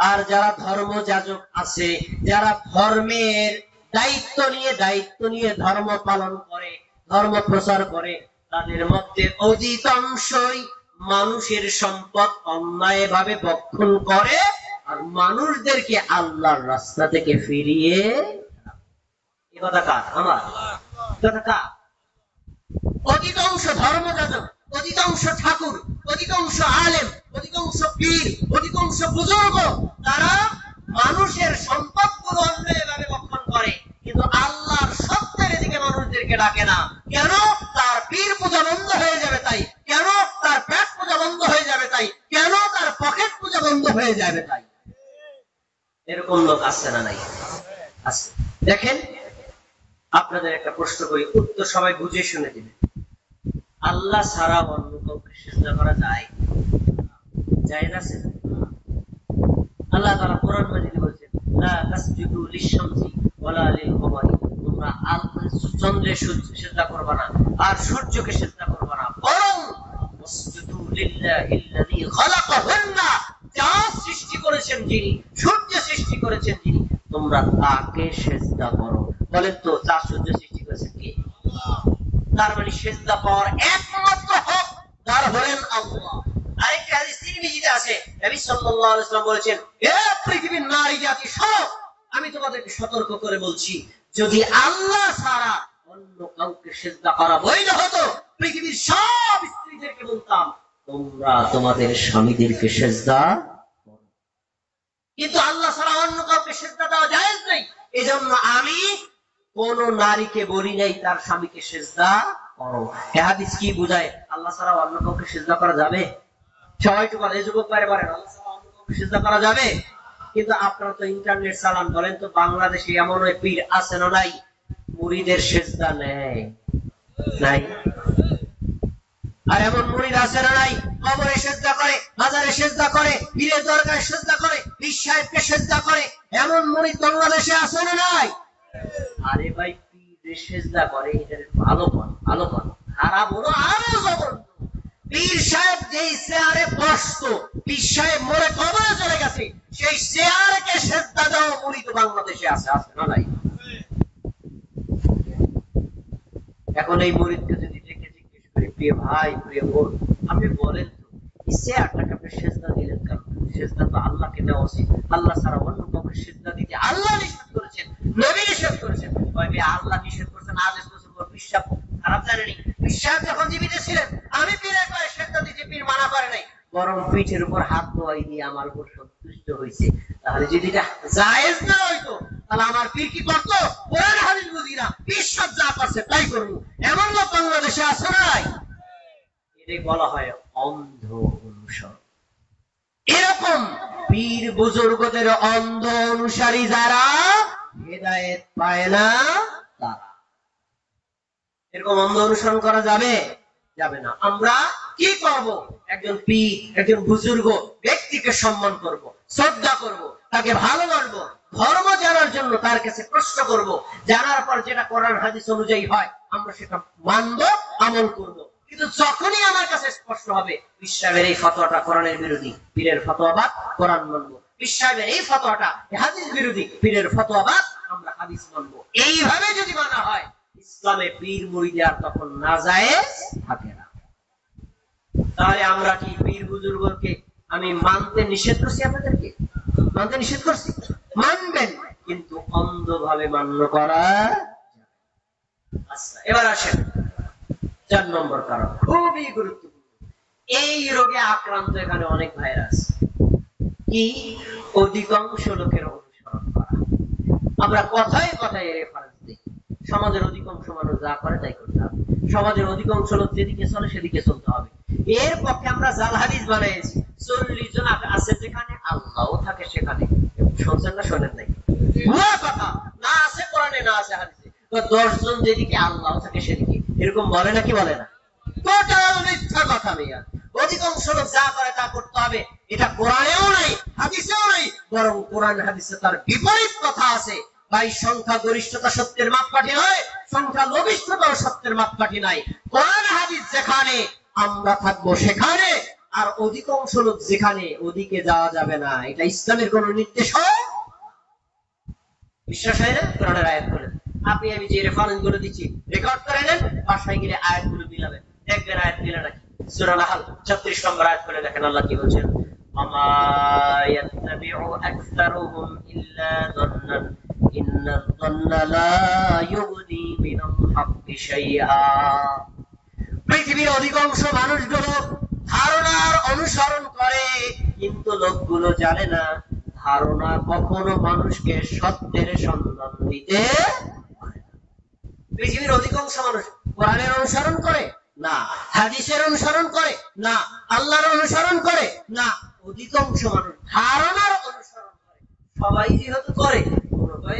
আর যারা ধর্মযাজক আছে, যারা ধর্মের দায়িত্ব নিয়ে ধর্ম পালন করে, ধর্ম প্রচার করে, তাদের মধ্যে অধিকাংশই মানুষের সম্পদ অন্যায়ভাবে ভক্ষণ করে আর মানুষদেরকে আল্লাহর রাস্তা থেকে ফিরিয়ে। এ কথা কার? আমার কথা কার? অধিকাংশ ধর্মযাজক, অধিকাংশ ঠাকুর, অধিকাংশ আলেম, অধিকাংশ পীর, অধিকাংশ বুজুর্গ তারা মানুষের সম্পদগুলো অন্যায়ভাবে ভক্ষণ করে, কিন্তু আল্লাহর সত্যের দিকে মানুষদেরকে ডাকে না। কেন? তার পীর পূজা বন্ধ হয়ে যাবে তাই, কেন তার পেট পূজা বন্ধ হয়ে যাবে তাই, কেন তার পকেট পূজা বন্ধ হয়ে যাবে তাই। এরকম লোক আছে না নাই? আছে। দেখেন আপনাদের একটা প্রশ্ন করি, উত্তর সবাই বুঝে শুনে দিবেন। আল্লাহ ছাড়া অন্য কাউকে সিজদা করা যায়? জায়েজ আছে? আল্লাহ তাআলা কোরআন মাজিদে বলেছেন লা তাসজুদু লিশ-শামসি ওয়ালা লিল-কমারি, তোমরা চন্দ্রের সিজদা করবে না আর সূর্যকে সিজদা করবে না, বরং ওয়াসজুদু লিল্লাহিল্লাযী খালাকাহুন্না, যা সৃষ্টি করেছেন যিনি, সূর্য সৃষ্টি করেছেন যিনি, তোমরা তাকে সিজদা করো। বলেন তো যা সূর্য সৃষ্টি করেছেন কে? তার মানে সিজদা পাওয়ার একমাত্র হকদার হলেন আল্লাহ। আরেকটা হাদিস তিরমিজিতে আছে, নবী সাল্লাল্লাহু আলাইহি ওয়াসাল্লাম বলেছেন হে পৃথিবীর নারী জাতি সব, আমি তোমাদেরকে সতর্ক করে বলছি, যদি আল্লাহ ছাড়া অন্য কাউকে সিজদা করা বৈধ হতো, পৃথিবীর সব স্ত্রীদেরকে বলতাম তোমরা তোমাদের স্বামীদেরকে সিজদা করো, কিন্তু আল্লাহ ছাড়া অন্য কাউকে সিজদা দেওয়া জায়েজ নেই। এজন্য আমি কোন নারীকে বলি নাই তার স্বামীকে সিজদা করো। এই হাদিস কি বোঝায়? আল্লাহ ছাড়া অন্য কাউকে সিজদা করা যাবে? সবাই তো বলে, যুবক বাইরে বলেন আল্লাহ ছাড়া অন্য কাউকে সিজদা করা যাবে? কিন্তু আপনারা তো ইন্টারনেট চালান, বলেন তো বাংলাদেশে এমন ওই পীর আছে না নাই মুরিদের সিজদা নেয়? নাই। আর এমন মুরিদ আছে না নাই কবরে সিজদা করে, মাজারে সিজদা করে, পীরের দরগায় সিজদা করে, পীর সাহেবকে সিজদা করে, এমন মুরিদ বাংলাদেশে আছে না নাই? আরে ভাই, পীর সিজদা করে এটার ভালো পান, ভালো পান, খারাপ হলো আরো জঘন্য। পীর সাহেব যেই চেয়ারে বসতো, পীর সাহেব মরে কবরে চলে গেছে, সেই চেয়ারকে সিজদা দেওয়া মুরিদ বাংলাদেশে আছে, আছে না নাই? এখন এই মুরিদকে যদি ডেকে জিজ্ঞেস করি, প্রিয় ভাই, প্রিয় বোন, আপনি বলেন তো ইচ্ছে আটটাকে আপনি সেজদা দিলেন কেন? সেজদা তো আল্লাহকে দেওয়া উচিত, আল্লাহ ছাড়া অন্য কাউকে সেজদা দিতে আল্লাহ নিষেধ করেছেন, নবী নিষেধ করেছেন। আল্লাহ নিষেধ করেছেন, আদেশ করেছেন, বিশ্বাস খারাপ জানেনি? বিশ্বাস যখন জীবিত ছিলেন, আমি পীরের পায়ে সেজদা দিতে পীর মানা করে নাই, বরং পিঠের উপর হাত দোয়াই দিয়ে আমার উপর সন্তুষ্ট হয়েছে। তাহলে যদি এটা জায়েজ না হইতো, তাহলে আমার পীর কি করতো? কোরআন হাদিস বুঝি না, বিশ্বাস যা করছে তাই করবো, এমন লোক বাংলাদেশে আছে নাই? এটাই বলা হয় অন্ধ অনুসরণ। এরকম পীর বুজুর্গদের অন্ধ অনুসারী যারা, হেদায়েত পায় না তারা। এরকম অন্ধ অনুসরণ করা যাবে? যাবে না। আমরা কি করব? একজন পীর, একজন বুজুর্গ ব্যক্তিকে সম্মান করব, শ্রদ্ধা করব, তাকে ভালোবাসবো, ধর্ম জানার জন্য তার কাছে প্রশ্ন করব, জানার পর যেটা কোরআন হাদিস অনুযায়ী হয় আমরা সেটা মানব, আমল করব। কিন্তু যখনই আমার কাছে স্পষ্ট হবে বিশ্বাসের এই ফতোয়াটা কোরআনের বিরোধী, পীরের ফতোয়াবাদ, কোরআন মানব। বিশ্বাসের এই ফতোয়াটা হাদিস বিরোধী, পীরের ফতোয়াবাদ, আমরা হাদিস মানব। এইভাবে যদি মানা হয়, ইসলামে পীর মুরিদ আর তখন নাজায়েজ থাকে না। তাহলে আমরা কি পীর বুজুর্গকে আমি মানতে নিষেধ করছি? আপনাদেরকে মানতে নিষেধ করছি? মানবেন, কিন্তু অন্ধভাবে মান্য করা। আচ্ছা, এবার আসেন 4 নম্বর কারণ, খুবই গুরুত্বপূর্ণ। এই রোগে আক্রান্ত এখানে অনেক ভাইরা আছে। কি? অধিকাংশ লোকের অনুসরণ করা। আমরা কথায় কথায় রেফারেন্স দিই, সমাজের অধিকাংশ মানুষ যা করে তাই করতে হবে, সমাজের অধিকাংশ লোক যেদিকে চলে সেদিকে চলতে হবে। এর পক্ষে আমরা জাল হাদিস বানাইছি। 40 জন আছে যেখানে, আল্লাহও থাকে সেখানে। শুনছেন না শোনেন নাই? ভুয়া কথা, না আছে কোরআনে, না আছে হাদিসে। 10 জন যেদিকে, আল্লাহও থাকে সেদিকে, এরকম বলে নাকি বলে না? টোটাল মিথ্যা কথা মিয়া। অধিকাংশ লোক যা করে তা করতে হবে, এটা কোরআনেও নাই, হাদিসেও নাই, বরং কোরআন হাদিসে তার বিপরীত কথা আছে। ভাই, সংখ্যা গরিষ্ঠতা সত্যের মাপকাঠি নয়, সংখ্যা লঘিষ্ঠতাও সত্যের মাপকাঠি নাই। কোরআন হাদিস যেখানে, আমরা থাকবো সেখানে, আর অধিকাংশ লোক যেখানে, ওদিকে যাওয়া যাবে না। এটা ইসলামের কোন নির্দেশ? বিশ্বাস হয় না? কোরআনের আয়াত বলেন। আপনি আমি যে রেফারেন্স গুলো দিচ্ছি রেকর্ড করে নেন, বাসায় গেলে আয়াতগুলো মিলাবেন, দেখবেন আয়াত মিলে নাকি। সূরা নাহল 36 নম্বর আয়াত করে দেখেন, আল্লাহ কি বলছেন? আমা ইয়াত্তাবিউ আকসারুহুম ইল্লা যান্নান ইন্নায যান্না লা ইউগনি মিনাল হাক্কি শাইআ। পৃথিবীর অধিকাংশ মানুষগুলো ধারণার অনুসরণ করে, কিন্তু লোকগুলো জানে না ধারণা কখনো মানুষকে সত্যের সন্ধান দিতে পারে না। পৃথিবীর অধিকাংশ মানুষ কোরআনের অনুসরণ করে না, হাদিসের অনুসরণ করে না, আল্লাহর অনুসরণ করে না, অধিকাংশ মানুষ ধারণার অনুসরণ করে। সবাই যেহেতু করে,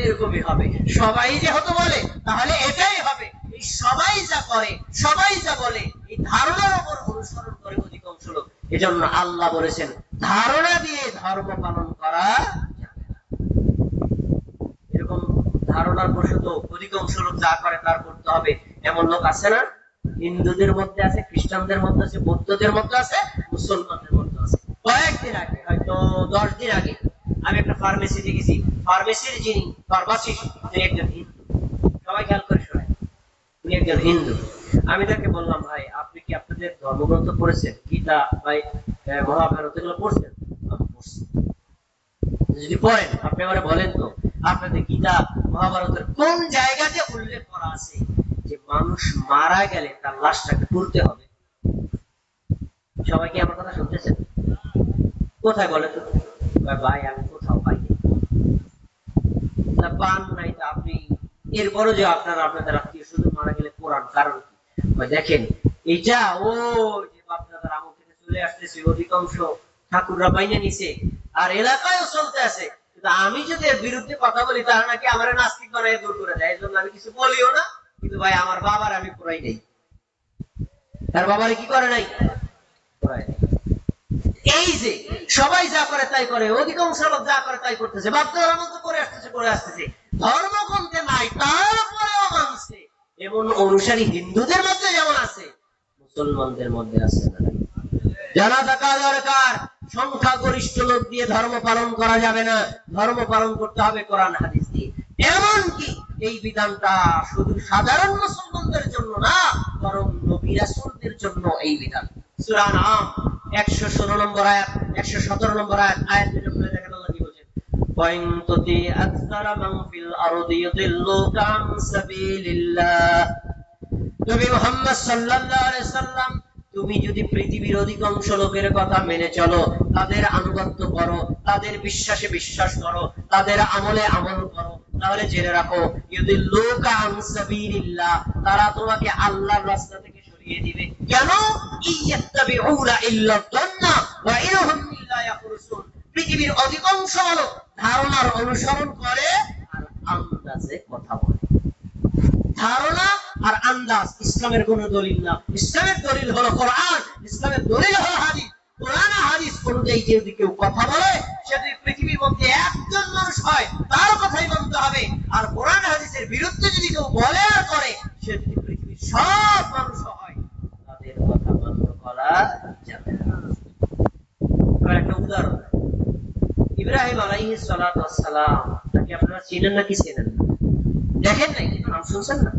এরকমই হবে। সবাই যেহেতু বলে, তাহলে এটাই হবে। এই সবাই যা করে, সবাই যা বলে, এই ধারণার উপর অনুসরণ করে অধিকাংশ লোক। এজন্য আল্লাহ বলেছেন, ধারণা দিয়ে ধর্ম পালন করা যাবে না। এরকম ধারণার বশত অধিকাংশ লোক যা করে তার করতে হবে, এমন লোক আছে না? হিন্দুদের মধ্যে আছে, খ্রিস্টানদের মধ্যে আছে, বৌদ্ধদের মধ্যে আছে, মুসলমানদের মধ্যে আছে। কয়েকদিন আগে, হয়তো 10 দিন আগে, আমি একটা ফার্মেসিতে গেছি। ফার্মেসির যিনি ফার্মাসিস্ট, তিনি একজন হিন্দু। সবাই খেয়াল করে শোনেন, উনি একজন হিন্দু। আমি তাকে বললাম, ভাই আপনি কি আপনাদের ধর্মগ্রন্থ পড়েছেন? গীতা, ভাই মহাভারত, এগুলো পড়ছেন? যদি পড়েন, আপনি আমারে বলেন তো আপনাদের গীতা মহাভারতের কোন জায়গাতে উল্লেখ করা আছে যে মানুষ মারা গেলে তার লাশটাকে তুলতে হবে? সবাই কি আমার কথা শুনতেছেন? কোথায় বলে তো? ভাই আমি কোথাও পাইনি। পান নাই তো আপনি, এরপরও যে আপনাদের আত্মীয় স্বজন মারা গেলে কোরআন, কারণ দেখেন এটা ও যে বাপদাদার আমল থেকে চলে আসতেছে, অধিকাংশ ঠাকুররা বাইনে নিছে, আর এলাকায়ও চলতে আছে। কিন্তু আমি যদি এর বিরুদ্ধে কথা বলি, তারা নাকি আমার নাস্তিক বানায় দূর করে দেয়। এই জন্য আমি কিছু বলিও না। কিন্তু ভাই আমার বাবার আমি পড়াই নাই, তার বাবারে কি করে নাই? পড়াই নাই। এই যে সবাই যা করে তাই করে, অধিকাংশ লোক যা করে তাই করতেছে, বাপদাদার আমল তো করে আসতেছে, ধর্মগ্রন্থে নাই, তারপরেও মানছে। এমন অনুসারী হিন্দুদের মধ্যে যেমন আছে, মুসলমানদের মধ্যে আছে না? জানা থাকা দরকার, সংখ্যাগরিষ্ঠ লোক দিয়ে ধর্ম পালন করা যাবে না, ধর্ম পালন করতে হবে কোরআন হাদিস দিয়ে। এমনকি এই বিধানটা শুধু সাধারণ মুসলমানদের জন্য না, বরং নবী রাসূলদের জন্য এই বিধান। সূরা আনআম 116 নম্বর আয়াত, 117 নম্বর আয়াত, আয়াত দুটো পড়ে দেখেন আল্লাহ কি বলেন। ওয়াইন তুতি আকসারা মান ফিল আরদি ইউদিল্লুকা আন সাবিলিল্লাহ। নবী মুহাম্মদ সাল্লাল্লাহু আলাইহি সাল্লাম, তুমি যদি পৃথিবীর অধিকাংশ লোকের কথা মেনে চলো, তাদের আনুগত্য করো, তাদের বিশ্বাসে বিশ্বাস করো, তাদের আমলে আমল করো, তাহলে জেনে রাখো ইউদিল্লুকা আন সাবিলিল্লাহ, তারা তোমাকে আল্লাহর রাস্তা থেকে সরিয়ে দিবে। কেন? ইয়াত্তাবিউনা ইল্লা যান্না ওয়া ইনহুম ইল্লা ইয়াখরুসুন। পৃথিবীর অধিকাংশ লোক ধারণার অনুসরণ করে আর আন্দাজে কথা বলে। ধারণা আর আন্দাজ ইসলামের কোন দলিল না। ইসলামের দলিল হলো কোরআন, ইসলামের দলিল হলো হাদিস। কোরআন আর হাদিস অনুযায়ী যদি কেউ কথা বলে, সে যদি পৃথিবীর মধ্যে একজন মানুষ হয়, তার কথাই মানতে হবে। আর কোরআন হাদিসের বিরুদ্ধে যদি কেউ বলে আর করে, সে যদি পৃথিবীর সব মানুষ হয়, তাদের কথা মান্য করা যাবে না। একটা উদাহরণ, ইব্রাহিম আলাইহিস সালাতু ওয়াস সালাম, তাকে আপনারা চিনেন নাকি চেনেন না? দেখেন নাই, কিন্তু নাম শুনছেন না?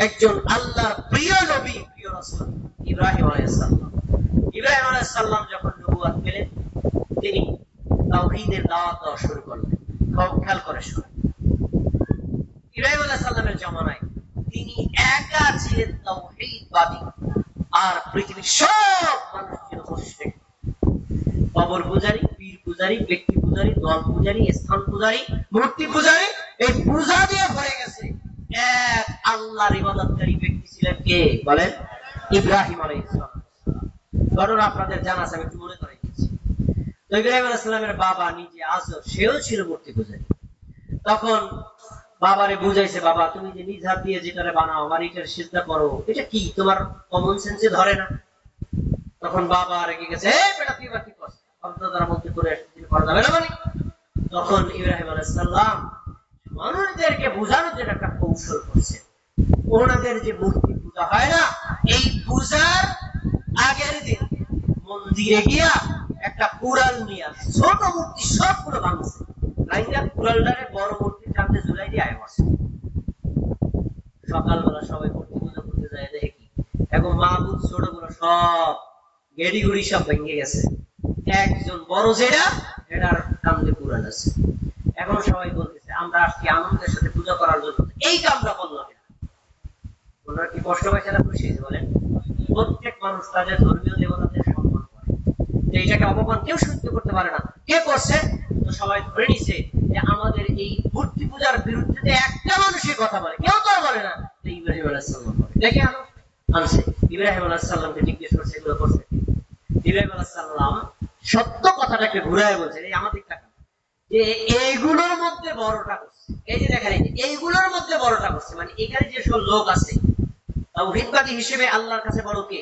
একজন আল্লাহর প্রিয় নবী, প্রিয় রাসূল ইব্রাহিম আলাইহিস সালাম। ইব্রাহিম আলাইহিস সালাম যখন নবুয়ত পেলেন, তিনি তাওহীদের দাওয়াত দেওয়া শুরু করলেন। খেয়াল করে শুনুন, ইব্রাহিম আলাইহিস সালামের জামানায় তিনি একা ছিলেন তাওহীদবাদী, আর পৃথিবীর সব মানুষ ছিল মুশরিক। কবর পূজারী, পীর পূজারী, ব্যক্তি পূজারী, দল পূজারী, স্থান পূজারী, মূর্তি পূজারী, এই পূজা দিয়ে ভরে গেছে। এক আল্লাহর ইবাদতকারী ব্যক্তি ছিলেন কে বলেন? ইব্রাহিম আলাইহিস সালাম। ঘটনা আপনাদের জানা আছে, আমি একটু মনে করে দিচ্ছি। তো ইব্রাহিম আলাইহিস সালামের বাবা নিজে আজর, সেও ছিল মূর্তি পূজারী। তখন বাবারে বুঝাইছে, বাবা তুমি যে নিজ হাত দিয়ে যেটারে বানাও, আমার এটার সিজদা করো, এটা কি তোমার কমন সেন্সে ধরে না? তখন বাবা রেগে গেছে, এই বেটা তুই বা কি করছিস? আপনারা মধ্যে করে আসতে করা যাবে না মানে? তখন ইব্রাহিম আলাইহিস সালাম মানুষদেরকে বোঝানোর জন্য একটা কৌশল করছে। ওনাদের যে মূর্তি পূজা হয় না, এই পূজার আগের দিন মন্দিরে গিয়া একটা কুড়াল নিয়ে আসে, ছোট মূর্তি সবগুলো ভাঙছে, লাইনটা কুড়ালটারে বড় মূর্তির সামনে ঝুলাই দিয়ে আয় বসে। সকালবেলা সবাই মূর্তি পূজা করতে যায়, দেখে কি এখন মাহবুব ছোটগুলো সব গেড়ি গুড়ি সব ভেঙে গেছে। একজন বড় যেটা, এটার কান্দে কুড়াল আছে। এখন সবাই বলতেছে আমরা আজকে আনন্দের সাথে পূজা করার জন্য, এই কামটা করলাম। ওনারা কি কষ্ট পাইছে না খুশি হয়েছে বলেন? প্রত্যেক মানুষ তাদের ধর্মীয় দেবতাদের সম্মান করে, এইটাকে অপমান কেউ সহ্য করতে পারে না। কে করছে? তো সবাই ধরে নিছে যে আমাদের এই মূর্তি পূজার বিরুদ্ধে একটা মানুষই কথা বলে, কেউ তো বলে না। ইব্রাহিম আলাইহিস সালাম দেখে আনছে, ইব্রাহিম আলাইহিস সালামকে জিজ্ঞেস করছে এগুলো করছে। ইব্রাহিম আলাইহিস সালাম সত্য কথাটাকে ঘুরায় বলছে, এই আমাদের টাকা যে এইগুলোর মধ্যে বড়টা করছে। এই যে দেখেন, এইগুলোর মধ্যে বড়টা করছে, মানে এখানে যে সব লোক আছে তাওহীদবাদী হিসেবে আল্লাহর কাছে বড় কে?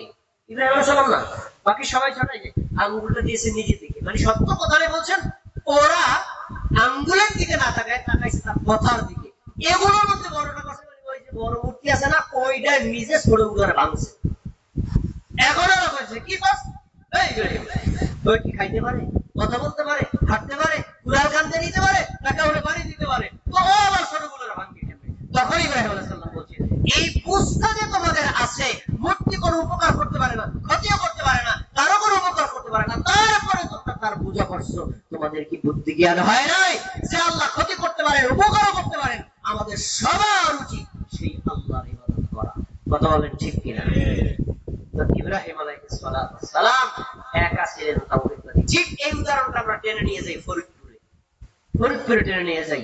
ইব্রাহিম আলাইহিস সালাম না। বাকি সবাই ছোটাই যে আঙ্গুলটা দিয়েছে নিজের দিকে, মানে সত্য কথাটাই বলছেন। ওরা আঙ্গুলের দিকে না তাকায়, তাকাইছে তার কথার দিকে। এগুলোর মধ্যে বড়টা করছে, মানে ওই যে বড় মূর্তি আছে না, ওইটা নিজে ছোট উদারে ভাঙছে। এখন ওরা বলছে কি করছে? এই ইব্রাহিম ওই কি খাইতে পারে, কথা বলতে পারে, হাঁটতে পারে, কুড়াল কানতে নিতে পারে, টাকা ওরে বাড়ি দিতে পারে, তো ও আবার ছোটগুলোর ভাঙতে যাবে। তখন ইব্রাহিম আলাইহিস সালাম বলছে, এই বুঝটা যে তোমাদের আছে, মূর্তি কোনো উপকার করতে পারে না, ক্ষতিও করতে পারে না, কারো কোনো উপকার করতে পারে না, তারপরে তোমরা তার পূজা করছো। তোমাদের কি বুদ্ধি জ্ঞান হয় নাই যে আল্লাহ ক্ষতি করতে পারেন, উপকারও করতে পারেন? আমাদের সবার উচিত সেই আল্লাহর ইবাদত করা। কথা বলেন ঠিক কিনা? ইব্রাহিম আলাইহিস সালাম একা ছিলেন তাওহীদবাদী। ঠিক এই উদাহরণটা আমরা টেনে নিয়ে যাই ফরিদপুরে টেনে নিয়ে যাই।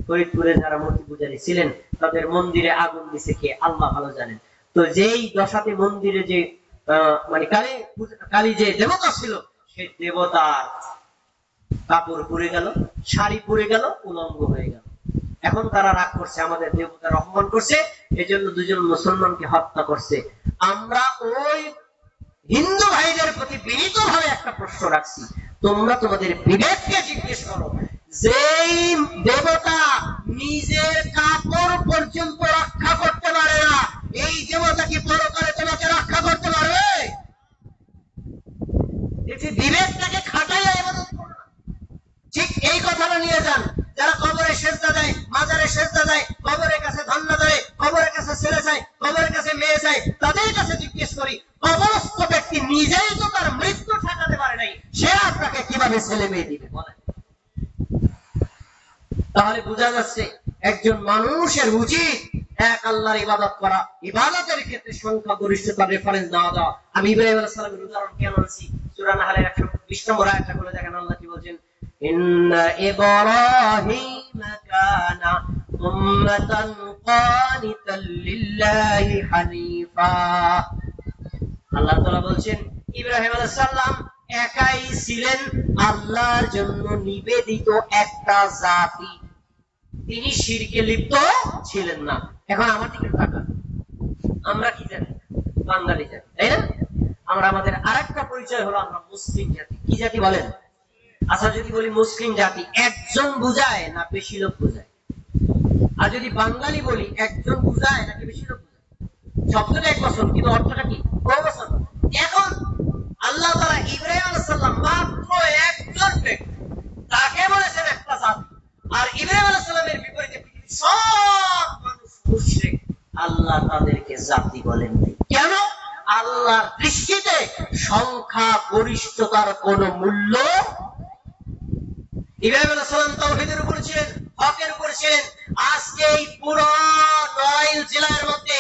ফরিদপুরে যারা মূর্তি পূজারী ছিলেন, তাদের মন্দিরে আগুন দিছে কে? আল্লাহ ভালো জানেন। তো যেই দশাতে মন্দিরে যে মানে কালী যে দেবতা ছিল, সেই দেবতার কাপড় পুড়ে গেল, শাড়ি পুড়ে গেল, উলঙ্গ হয়ে গেল। এখন তারা রাগ করছে, আমাদের দেবতার অপমান করছে, এজন্য দুজন মুসলমানকে হত্যা করছে। আমরা ওই হিন্দু ভাইদের প্রতি বিনীতভাবে একটা প্রশ্ন রাখছি, তোমরা তোমাদের বিবেককে জিজ্ঞেস করো, যেই দেবতা নিজের কাপড় পর্যন্ত রক্ষা করতে পারে না, এই দেবতা কি পরকালে তোমাকে রক্ষা করতে পারবে? বিবেকটাকে খাটাইয়া ইবাদত করো না। ঠিক এই কথাটা নিয়ে যান, যারা কবরে সেজদা দেয়, মাজারে সেজদা দেয়, কবরে হয়ে যায়, তাদের কাছে জিজ্ঞেস করি, কবরস্থ ব্যক্তি নিজেই তো তার মৃত্যু ঠেকাতে পারে নাই, সে আপনাকে কিভাবে ছেলে মেয়ে দিবে বলেন? তাহলে বোঝা যাচ্ছে একজন মানুষের উচিত এক আল্লাহর ইবাদত করা, ইবাদতের ক্ষেত্রে সংখ্যা গরিষ্ঠতার রেফারেন্স দেওয়া দেওয়া। আমি ইব্রাহিম আলাইহিস সালামের উদাহরণ কেন আনছি? সূরা নাহলের 120 নম্বর আয়াতটা বলে দেখেন, আল্লাহ কি বলছেন? ইন্না ইব্রাহিমা কানা উম্মাতান কানিতান লিল্লাহি হানিফা। আল্লাহ তাআলা বলছেন ইব্রাহিম আলাইহিস সালাম একাই ছিলেন আল্লাহর জন্য নিবেদিত একটা জাতি, তিনি শিরকে লিপ্ত ছিলেন না। এখন আমার দিকে তাকান, আমরা কি জানি? বাঙালি জাতি, তাই না? আমরা আমাদের আরেকটা পরিচয় হলো আমরা মুসলিম জাতি। কি জাতি বলেন? আচ্ছা, যদি বলি মুসলিম জাতি, একজন বুঝায় না বেশি লোক বুঝায়? আর যদি বাঙালি বলি, একজন বুঝায় নাকি বেশি লোক বুঝায়? শব্দটা এক বছর, কিন্তু অর্থটা কি? কয় বছর? এখন আল্লাহ তাআলা ইব্রাহিম আলাইহিস সালাম মাত্র একজন ব্যক্তি, তাকে বলেছেন একটা জাতি। আর ইব্রাহিম আলাইহিস সালামের বিপরীতে পৃথিবীর সব মানুষ মুশরিক, আল্লাহ তাদেরকে জাতি বলেন। কেন? আল্লাহর দৃষ্টিতে সংখ্যা গরিষ্ঠতার কোনো মূল্য। ইব্রাহিম আলাইহিস সালাম তাওহীদের উপর ছিলেন, হকের উপর ছিলেন। আজকে এই পুরো নড়াইল জেলার মধ্যে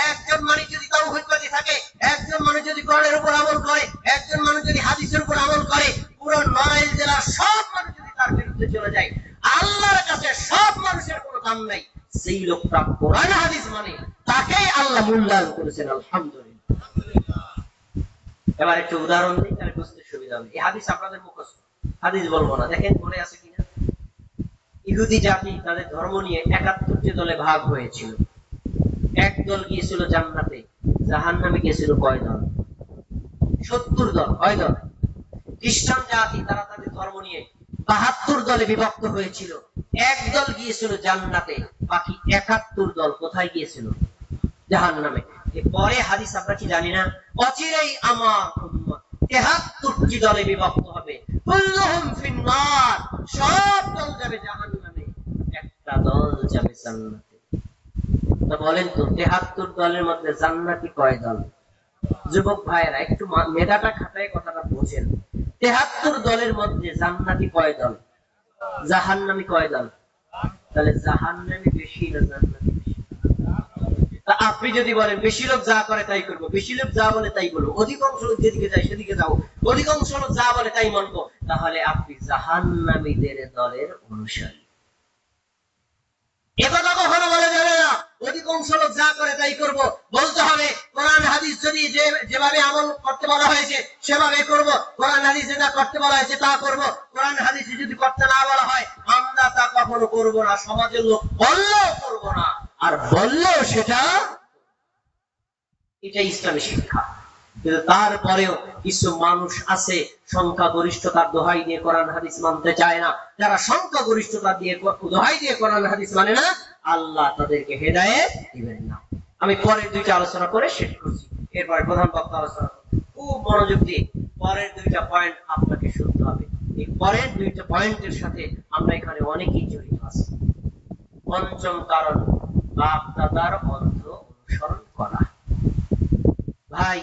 একজন মানুষ যদি তাওহীদবাদী থাকে, একজন মানুষ যদি কোরআনের উপর আমল করে, একজন মানুষ যদি হাদিসের উপর আমল করে, পুরো নড়াইল জেলার সব মানুষ যদি তার বিরুদ্ধে চলে যায়, আল্লাহর কাছে সব মানুষের কোনো দাম নাই। সেই লোকটা কোরআন হাদিস মানে, তাকেই আল্লাহ মূল্যায়ন করেছেন। আলহামদুলিল্লাহ। এবার একটু উদাহরণ দিই, তাহলে বুঝতে সুবিধা হবে। এই হাদিস আপনাদের মুখস্থ, হাদিস বলবো না, দেখেন মনে আছে কিনা। ইহুদি জাতি তাদের ধর্ম নিয়ে ৭১টি দলে ভাগ হয়েছিল। এক দল গিয়েছিল জান্নাতে, জাহান্নামে গিয়েছিল কয় দল? ৭০ দল। কয় দল? খ্রিস্টান জাতি তারা তাদের ধর্ম নিয়ে ৭২ দলে বিভক্ত হয়েছিল। এক দল গিয়েছিল জান্নাতে, বাকি ৭১ দল কোথায় গিয়েছিল? জাহান্নামে। পরে হাদিস আমরা কি জানি না, অচিরেই আমার উম্মত ৭৩টি দলে বিভক্ত হবে, কুল্লুহুম ফিন্নার, সব দল যাবে জাহান্নামে, একটা দল যাবে জান্নাতে। তো বলেন তো ৭৩ দলের মধ্যে জান্নাতি কয় দল? যুবক ভাইয়েরা একটু মেধাটা খাটায় কথাটা বোঝেন। ৭৩ দলের মধ্যে জান্নাতি কয় দল? জাহান্নামী কয় দল? তাহলে জাহান্নামী বেশি না জান্নাতি বেশি? আপনি যদি বলেন বেশি লোক যা করে তাই করবো, বেশি লোক যা বলে তাই বলবো, অধিকাংশ লোক যেদিকে যায় সেদিকে যাবো, অধিকাংশ লোক যা বলে তাই মানবো, তাহলে আপনি জাহান্নামীদের দলের অনুসারী। একথা কখনো বলা যাবে না অধিকাংশ লোক যা করে তাই করব। বলতে হবে কোরআন হাদিস যদি যেভাবে আমল করতে বলা হয়েছে সেভাবে করব, কোরআন হাদিস যেটা করতে বলা হয়েছে তা করব। কোরআন হাদিস যদি করতে না বলা হয় আমরা তা কখনো করব না। সমাজের লোক বললেও করব না, আর বললেও সেটা, এটা ইসলামী শিক্ষা। কিন্তু তারপরেও কিছু মানুষ আছে সংখ্যাগরিষ্ঠতার দোহাই দিয়ে কোরআন হাদিস মানতে চায় না। যারা সংখ্যাগরিষ্ঠতা দিয়ে দোহাই দিয়ে কোরআন হাদিস মানে না, আল্লাহ তাদেরকে হেদায়েত দিবেন না। আমি পরের দুইটা আলোচনা করে শেষ করছি, এরপরে প্রধান বক্তা আলোচনা খুব মনোযোগ দিয়ে পরের দুইটা পয়েন্ট আপনাকে শুনতে হবে। এই পরের দুইটা পয়েন্টের সাথে আমরা এখানে অনেকেই জড়িত আছি। পঞ্চম কারণ, বাপ দাদার অন্ধ অনুসরণ করা। ভাই,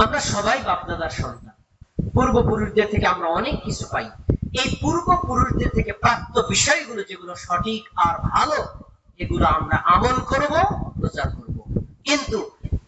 আমরা সবাই বাপদাদার সন্তান, পূর্বপুরুষদের থেকে আমরা অনেক কিছু পাই। এই পূর্বপুরুষদের থেকে প্রাপ্ত বিষয়গুলো যেগুলো সঠিক আর ভালো, এগুলো আমরা আমল করব, প্রচার করব। কিন্তু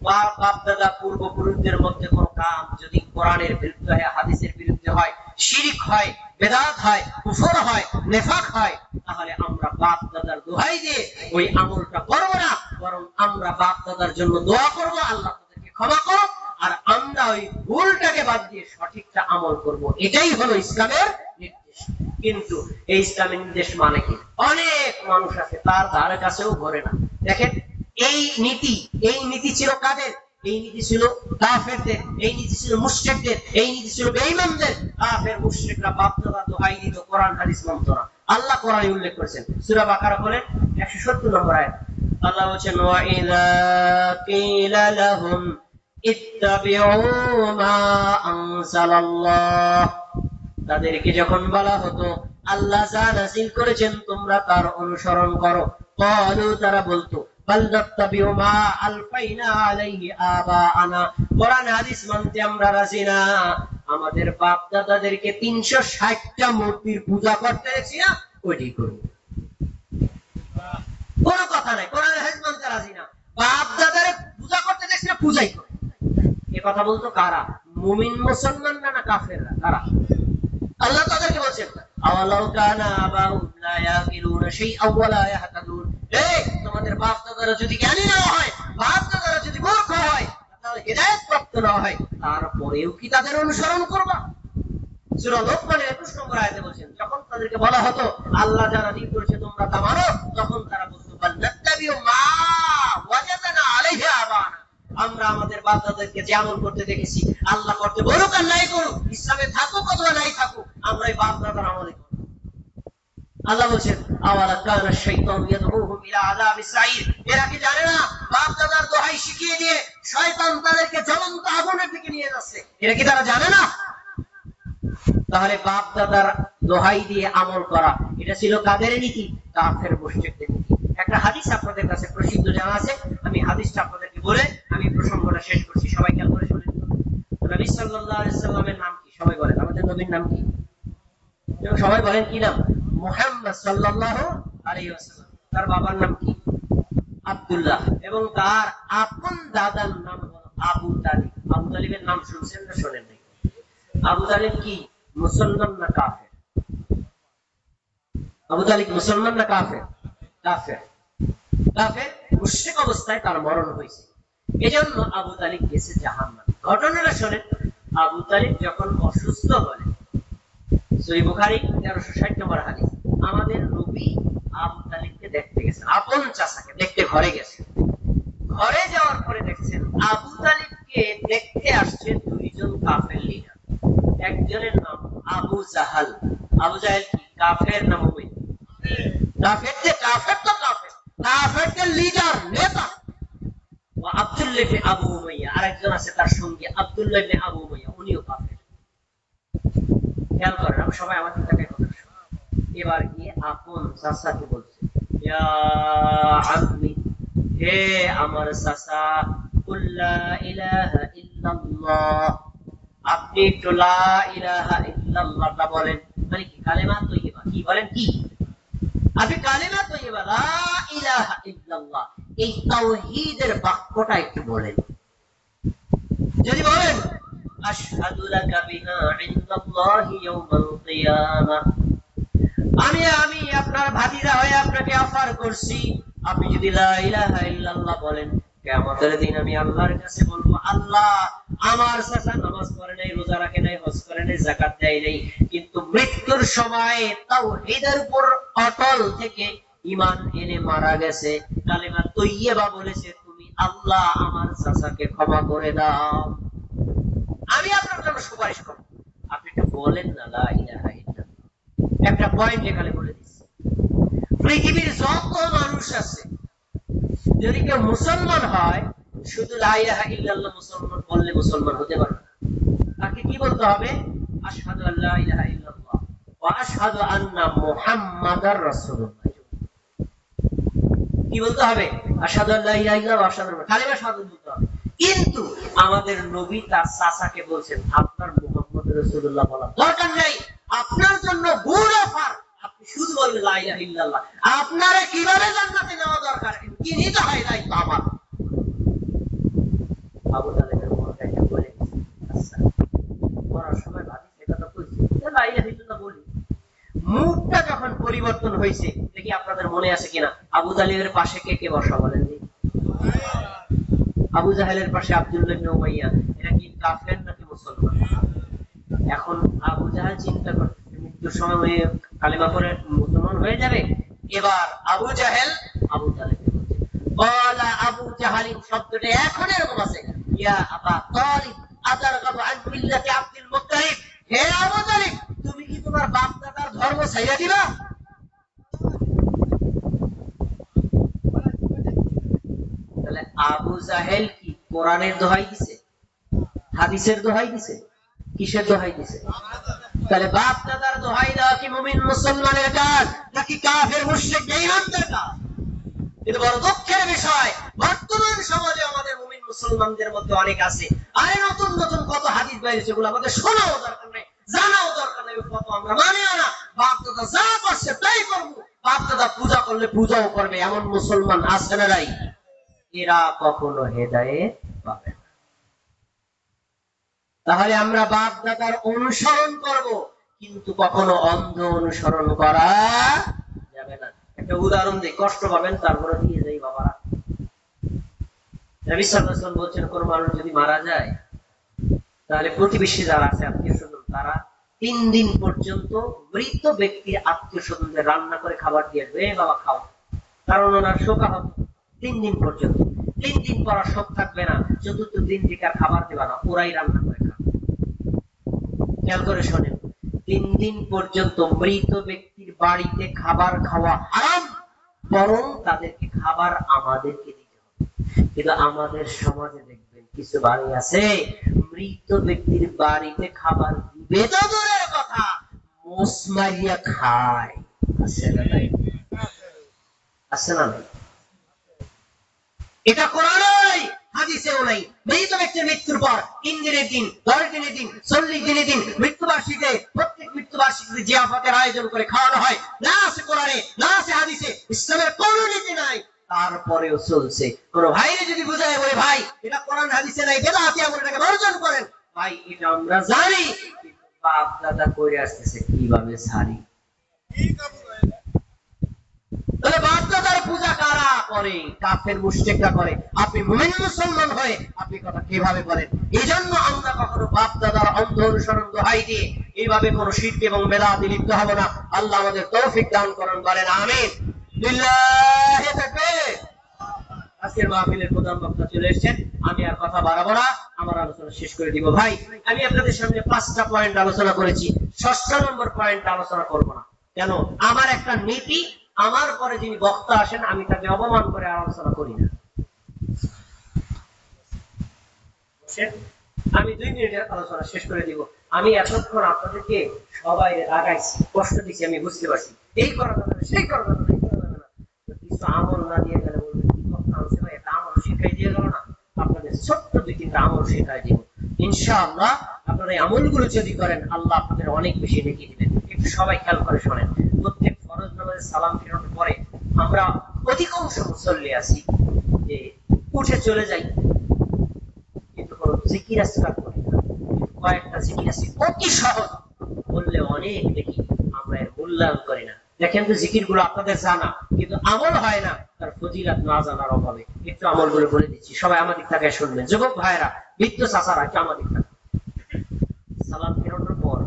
বাপদাদা পূর্বপুরুষদের মধ্যে কোন কাম যদি কোরআনের বিরুদ্ধে হয়, হাদিসের বিরুদ্ধে হয়, শিরক হয়, বেদাত হয়, কুফর হয়, নেফাক হয়, তাহলে আমরা বাপদাদার দোহাই দিয়ে ওই আমলটা করব না, বরং আমরা বাপদাদার জন্য দোয়া করব, আল্লাহ ক্ষমা করো, আর আমরা ওই ভুলটাকে বাদ দিয়ে সঠিকটা আমল করব। এটাই হলো ইসলামের নির্দেশ। কিন্তু এই ইসলামের নির্দেশ মানে কি? অনেক মানুষ আছে তার ধারে কাছেও ঘরে না। দেখেন এই নীতি ছিল কাদের? এই নীতি ছিল কাফেরদের, এই নীতি ছিল মুশরিকদের, এই নীতি ছিল বেঈমানদের। কাফের মুশরিকরা বাপ-দাদা দোহাই দিত, কোরআন হাদিস মানত না। আল্লাহ কোরআনে উল্লেখ করেছেন, সূরা বাকারা বলেন 170 নম্বর আয়াত, আল্লাহ বলেছেন ওয়া ইযা কিলা লাহুম ইত্তাবিউ মা আনজালাল্লাহ, তাদেরকে যখন বলা হতো আল্লাহ যা নাযিল করেছেন তোমরা তার অনুসরণ করো, ক্বালু, তারা বলতো, বাল নাত্তাবিউ মা আলফাইনা আলাইহি আবাআনা, কোরআন হাদিস মানতে আমরা রাজি না। আমাদের বাপ দাদাদেরকে 360টা মূর্তির পূজা করতে দেখছি না, ওইটাই করব। কোনো কথা নাই, কোরআন হাদিস মানতে রাজি না, বাপ দাদারে পূজা করতে দেখছি না, পূজাই করে। এ কথা বলতো কারা? মুমিন মুসলমান না কাফেররা? কারা? আল্লাহ তাদেরকে বলছেন আওয়ালাউ কানা আবাউহুম লা ইয়াকিলুনা শাইআন ওয়া লা ইয়াহতাদুন, এই তোমাদের বাপ দাদারা যদি জ্ঞানী না হয়, বাপ দাদারা যদি মূর্খ হয়, তাহলে হিদায়াত প্রাপ্ত না হয়, তারপরেও কি তাদের অনুসরণ করবা? সূরা লোকমানের 21 নম্বর আয়াতে বলেন, যখন তাদেরকে বলা হতো আল্লাহ যা নাযিল করেছে তোমরা তা মানো, তখন তারা বলতো বাল নাত্তাবিউ মা ওয়াজাদনা আলাইহি আবানা, আমরা আমাদের বাপ দাদাদেরকে যে আমল করতে দেখেছি, আল্লাহ করতে বলুক আর নাই করুক, ইসলামে থাকুক অথবা নাই থাকুক, আমরা এই বাপ দাদার আমলে করব। আল্লাহ বলেন আওয়ালা কানা শাইতানু ইয়াদউহুম ইলা আযাবিস সাঈর, এরা কি জানে না বাপ দাদার দোহাই শিখিয়ে দিয়ে শয়তান তাদেরকে জ্বলন্ত আগুনের দিকে নিয়ে যাচ্ছে? এরা কি তারা জানে না? তাহলে বাপ দাদার দোহাই দিয়ে আমল করা, এটা ছিল কাদের নীতি? কাফের মুশরিকদের নীতি। একটা হাদিস আপনাদের কাছে প্রসিদ্ধ জানা আছে, আমি হাদিসটা আপনাদেরকে বলে আমি প্রসঙ্গটা শেষ করছি। সবাই খেয়াল করে শুনুন। নবী সাল্লাল্লাহু আলাইহি সাল্লামের নাম কি? সবাই বলেন, আমাদের নবীর নাম কি? সবাই বলেন কি নাম? মুহাম্মদ সাল্লাল্লাহু আলাইহি ওয়াসাল্লাম। তার বাবার নাম কি? আব্দুল্লাহ। এবং তার আপন দাদার নাম হলো আবু তালিব। আবু তালিবের নাম শুনছেন না শোনেন নাই? আবু তালিব কি মুসলমান না কাফের? আবু তালিব মুসলমান না কাফের? কাফের। কাফের, মুশরিক অবস্থায় তার মরণ হয়েছে, এজন্য আবু তালিব গেছে জাহান্নামে। ঘটনাটা শোনেন। আবু তালিব যখন অসুস্থ হলেন, সহিহ বুখারী 1360 নম্বর হাদিস, আমাদের নবী আবু তালিবকে দেখতে গেছেন, আপন চাচাকে দেখতে ঘরে গেছেন। ঘরে যাওয়ার পরে দেখছেন আবু তালিবকে দেখতে আসছে দুইজন কাফের লিডার। একজনের নাম আবু জাহাল। আবু জাহেল কি কাফের না মুমিন? কাফের। যে কাফের তো কাফের, কাফেরদের লিডার, নেতা। ও আব্দুল্লাহ ইবনে আবু উমাইয়া, আরেকজন আছে তার সঙ্গে আব্দুল্লাহ ইবনে আবু উমাইয়া, উনিও কাফের। খেয়াল করেন, আমরা সবাই আমাদের টাকায় কথা শুনি। এবার গিয়ে আপন চাচাকে বলছে, ইয়া আম্মি, হে আমার চাচা, কুল লা ইলাহা ইল্লাল্লাহ, আপনি একটু লা ইলাহা ইল্লাল্লাহটা বলেন। মানে কি? কালেমা তৈয়বা। কি বলেন? কি আপনি কালেমা তৈয়বা লা ইলাহা ইল্লাল্লাহ, এই তাওহীদের বাক্যটা একটু বলেন। যদি বলেন আশহাদু লাকা বিহা ইনদাল্লাহি ইয়াউমাল কিয়ামাহ, আমি আপনার ভাতিজা হয়ে আপনাকে অফার করছি, আপনি যদি লা ইলাহা ইল্লাল্লাহ বলেন, কিয়ামতের দিন আমি আল্লাহর কাছে বলবো, আল্লাহ আমার চাচা নামাজ পড়ে নাই, রোজা রাখে নাই, হজ করে নাই, যাকাত দেয় নাই, কিন্তু মৃত্যুর সময় তাওহীদের উপর অটল থেকে ঈমান এনে মারা গেছে, কালেমা তৈয়বা বলেছে, তুমি আল্লাহ আমার চাচাকে ক্ষমা করে দাও, আমি আপনার জন্য সুপারিশ করব। আপনি একটু বলেন না লা ইলাহা ইল্লাল্লাহ। একটা পয়েন্ট এখানে বলে দিচ্ছি, পৃথিবীর যত মানুষ আছে, যদি কেউ মুসলমান হয়, শুধু লা ইলাহা ইল্লাল্লাহ মুসলমান বললে মুসলমান হতে পারবে না। তাকে কি বলতে হবে? আশহাদু আল্লা ইলাহা ইল্লাল্লাহ ওয়া আশহাদু আন্না মুহাম্মাদার রাসূলুল্লাহ। কি বলতে হবে? আশহাদু আল্লা ইলাহা ইল্লাল্লাহ ওয়া আশহাদু, কালিমা শাহাদাত বলতে হবে। কিন্তু আমাদের নবী তার চাচাকে বলছেন, আপনার মুহাম্মদ রাসূলুল্লাহ বলা দরকার নেই, আপনার জন্য গুড অফার, আপনি শুধু বলবেন লা ইলাহা ইল্লাল্লাহ। আপনারে কিভাবে জান্নাতে নেওয়া দরকার, কি নিতে হয় দায়িত্ব আমার। আবু তালেবের মনটা একটু বলে আচ্ছা, পড়ার সময় ভাবি এটা তো কইছি লা ইলাহা ইল্লাল্লাহ বলি। মুখটা যখন পরিবর্তন হয়েছে, দেখি আপনাদের মনে আছে কিনা, আবু তালেবের পাশে কে কে বসা বলেন? আবু জাহেলের পাশে আব্দুল্লাহ ইবনে উমাইয়া। এরা কি কাফের নাকি মুসলমান? এখন আবু জাহেল চিন্তা করতেছে মৃত্যুর সময় কালেমা পড়ে মুসলমান হয়ে যাবে। এবার আবু জাহেল আবু তালেবকে বলছে, ক্বালা আবু জাহালিন শব্দটা এখন এরকম আছে, ইয়া আবা তালিব আতারগাবু আন মিল্লাতি আব্দুল মুত্তালিব, হে আবু তালিব, তুমি কি তোমার বাপ দাদার ধর্ম ছাইড়া দিবা? তাহলে আবু জাহেল কি কোরআনের দোহাই দিছে, হাদিসের দোহাই দিছে, কিসের দোহাই দিছে? তাহলে বাপ দাদার দোহাই দেওয়া কি মুমিন মুসলমানের কাজ নাকি কাফের মুশরিক বেঈমানদের কাজ? কিন্তু বড় দুঃখের বিষয় বর্তমান সমাজে আমাদের মুমিন মুসলমানদের মধ্যে অনেক আছে আরে নতুন নতুন কত হাদিস বাইরে সেগুলো আমাদের শোনাও দরকার নেই, জানাও দরকার নেই, কত আমরা মানিও না, বাপ দাদা যা করছে তাই করবো, বাপ দাদা পূজা করলে পূজাও করবে, এমন মুসলমান আছে না নাই? এরা কখনো হেদায়েত পাবে না। তাহলে আমরা বাপ দাদার অনুসরণ করব, কিন্তু কখনো অন্ধ অনুসরণ করা যাবে না। একটা উদাহরণ দিই, কষ্ট পাবেন তারপরে দিয়ে যাই বাবারা। নবী সাল্লাল্লাহু আলাইহি ওয়াসাল্লাম বলছেন কোন মানুষ যদি মারা যায় তাহলে প্রতিবেশী যারা আছে আত্মীয় স্বজন তারা 3 দিন পর্যন্ত মৃত ব্যক্তির আত্মীয় স্বজনদের রান্না করে খাবার দিয়ে আসবে, বাবা খাও, কারণ ওনার শোকা হবে 3 দিন পর্যন্ত। 3 দিন পর আর শোক থাকবে না, চতুর্থ দিন থেকে আর খাবার দেবে না, ওরাই রান্না করে খাবে। খেয়াল করে শোনেন, 3 দিন পর্যন্ত মৃত ব্যক্তির বাড়িতে খাবার খাওয়া হারাম, বরং তাদেরকে খাবার আমাদেরকে দিতে হবে। কিন্তু আমাদের সমাজে দেখবেন কিছু বাড়ি আছে মৃত ব্যক্তির বাড়িতে খাবার দিবে তো দূরের কথা, মোষ মারিয়া খায়। আছে না নাই? আছে না নাই? এটা কোরআনে নাই, হাদিসেও নাই। মৃত ব্যক্তির মৃত্যুর পর 3 দিনের দিন, 10 দিনের দিন, 40 দিনের দিন, মৃত্যুবার্ষিকীতে প্রত্যেক মৃত্যুবার্ষিকীতে জিয়াফতের আয়োজন করে খাওয়ানো হয়, না আছে কোরআনে, না আছে হাদিসে, ইসলামের কোন নীতি নাই। তারপরেও চলছে। কোন ভাইরে যদি বুঝায় বলে ভাই এটা কোরআন হাদিসে নাই, বেদাতি আমল, এটাকে বর্জন করেন, ভাই এটা আমরা জানি, কিন্তু বাপ দাদা করে আসতেছে কিভাবে ছাড়ি? তাহলে বাপ দাদার পূজা কারা করে? কাফের মুশরিকরা করে। আপনি মুমিন মুসলমান হয়ে আপনি কথা কিভাবে বলেন? এই জন্য আমরা কখনো বাপ দাদার অন্ধ অনুসরণ দোহাই দিয়ে এইভাবে কোন শিরক এবং বেদাতে লিপ্ত হব না। আল্লাহ আমাদের তৌফিক দান করুন, বলেন আমিন। লিল্লাহি তাকবীর। আজকের মাহফিলের প্রধান বক্তা চলে এসেছেন, আমি আর কথা বাড়াবো না, আমার আলোচনা শেষ করে দিব। ভাই আমি আপনাদের সামনে 5টা পয়েন্ট আলোচনা করেছি, 6 নম্বর পয়েন্ট আলোচনা করব না। কেন? আমার একটা নীতি, আমার পরে যিনি বক্তা আসেন আমি তাকে অপমান করে আলোচনা করি না। আমি 2 মিনিটের আলোচনা শেষ করে দিব। আমি এতক্ষণ আপনাদেরকে সবাই রাগাইছি, কষ্ট দিচ্ছি, আমি বুঝতে পারছি, এই করা যাবে না, সেই করা যাবে না, কিছু আমল না দিয়ে গেলে বলবেন কি কথা আছে ভাই, এটা আমল শিখাই দিয়ে গেল না। আপনাদের ছোট্ট 2-3টা আমল শেখাই দিব, ইনশাআল্লাহ আপনারা এই আমলগুলো যদি করেন আল্লাহ আপনাদের অনেক বেশি নেকি দিবেন। একটু সবাই খেয়াল করে শোনেন, প্রত্যেক ফরজ নামাজে সালাম ফেরানোর পরে আমরা অধিকাংশ মুসল্লি আছি যে উঠে চলে যাই, কিন্তু কোনো জিকির আসকার করি না। কয়েকটা জিকির আছে অতি সহজ, বললে অনেক দেখি, আমরা এর মূল্যায়ন করি না। দেখেন তো জিকির গুলো আপনাদের জানা কিন্তু আমল হয় না, তার ফজিলত না জানার অভাবে। একটু আমল গুলো বলে দিচ্ছি, সবাই আমাদের থেকে শুনবেন, যুবক ভাইরা, বৃদ্ধ চাচারা, একটু আমাদের থেকে। সালাম ফেরানোর পর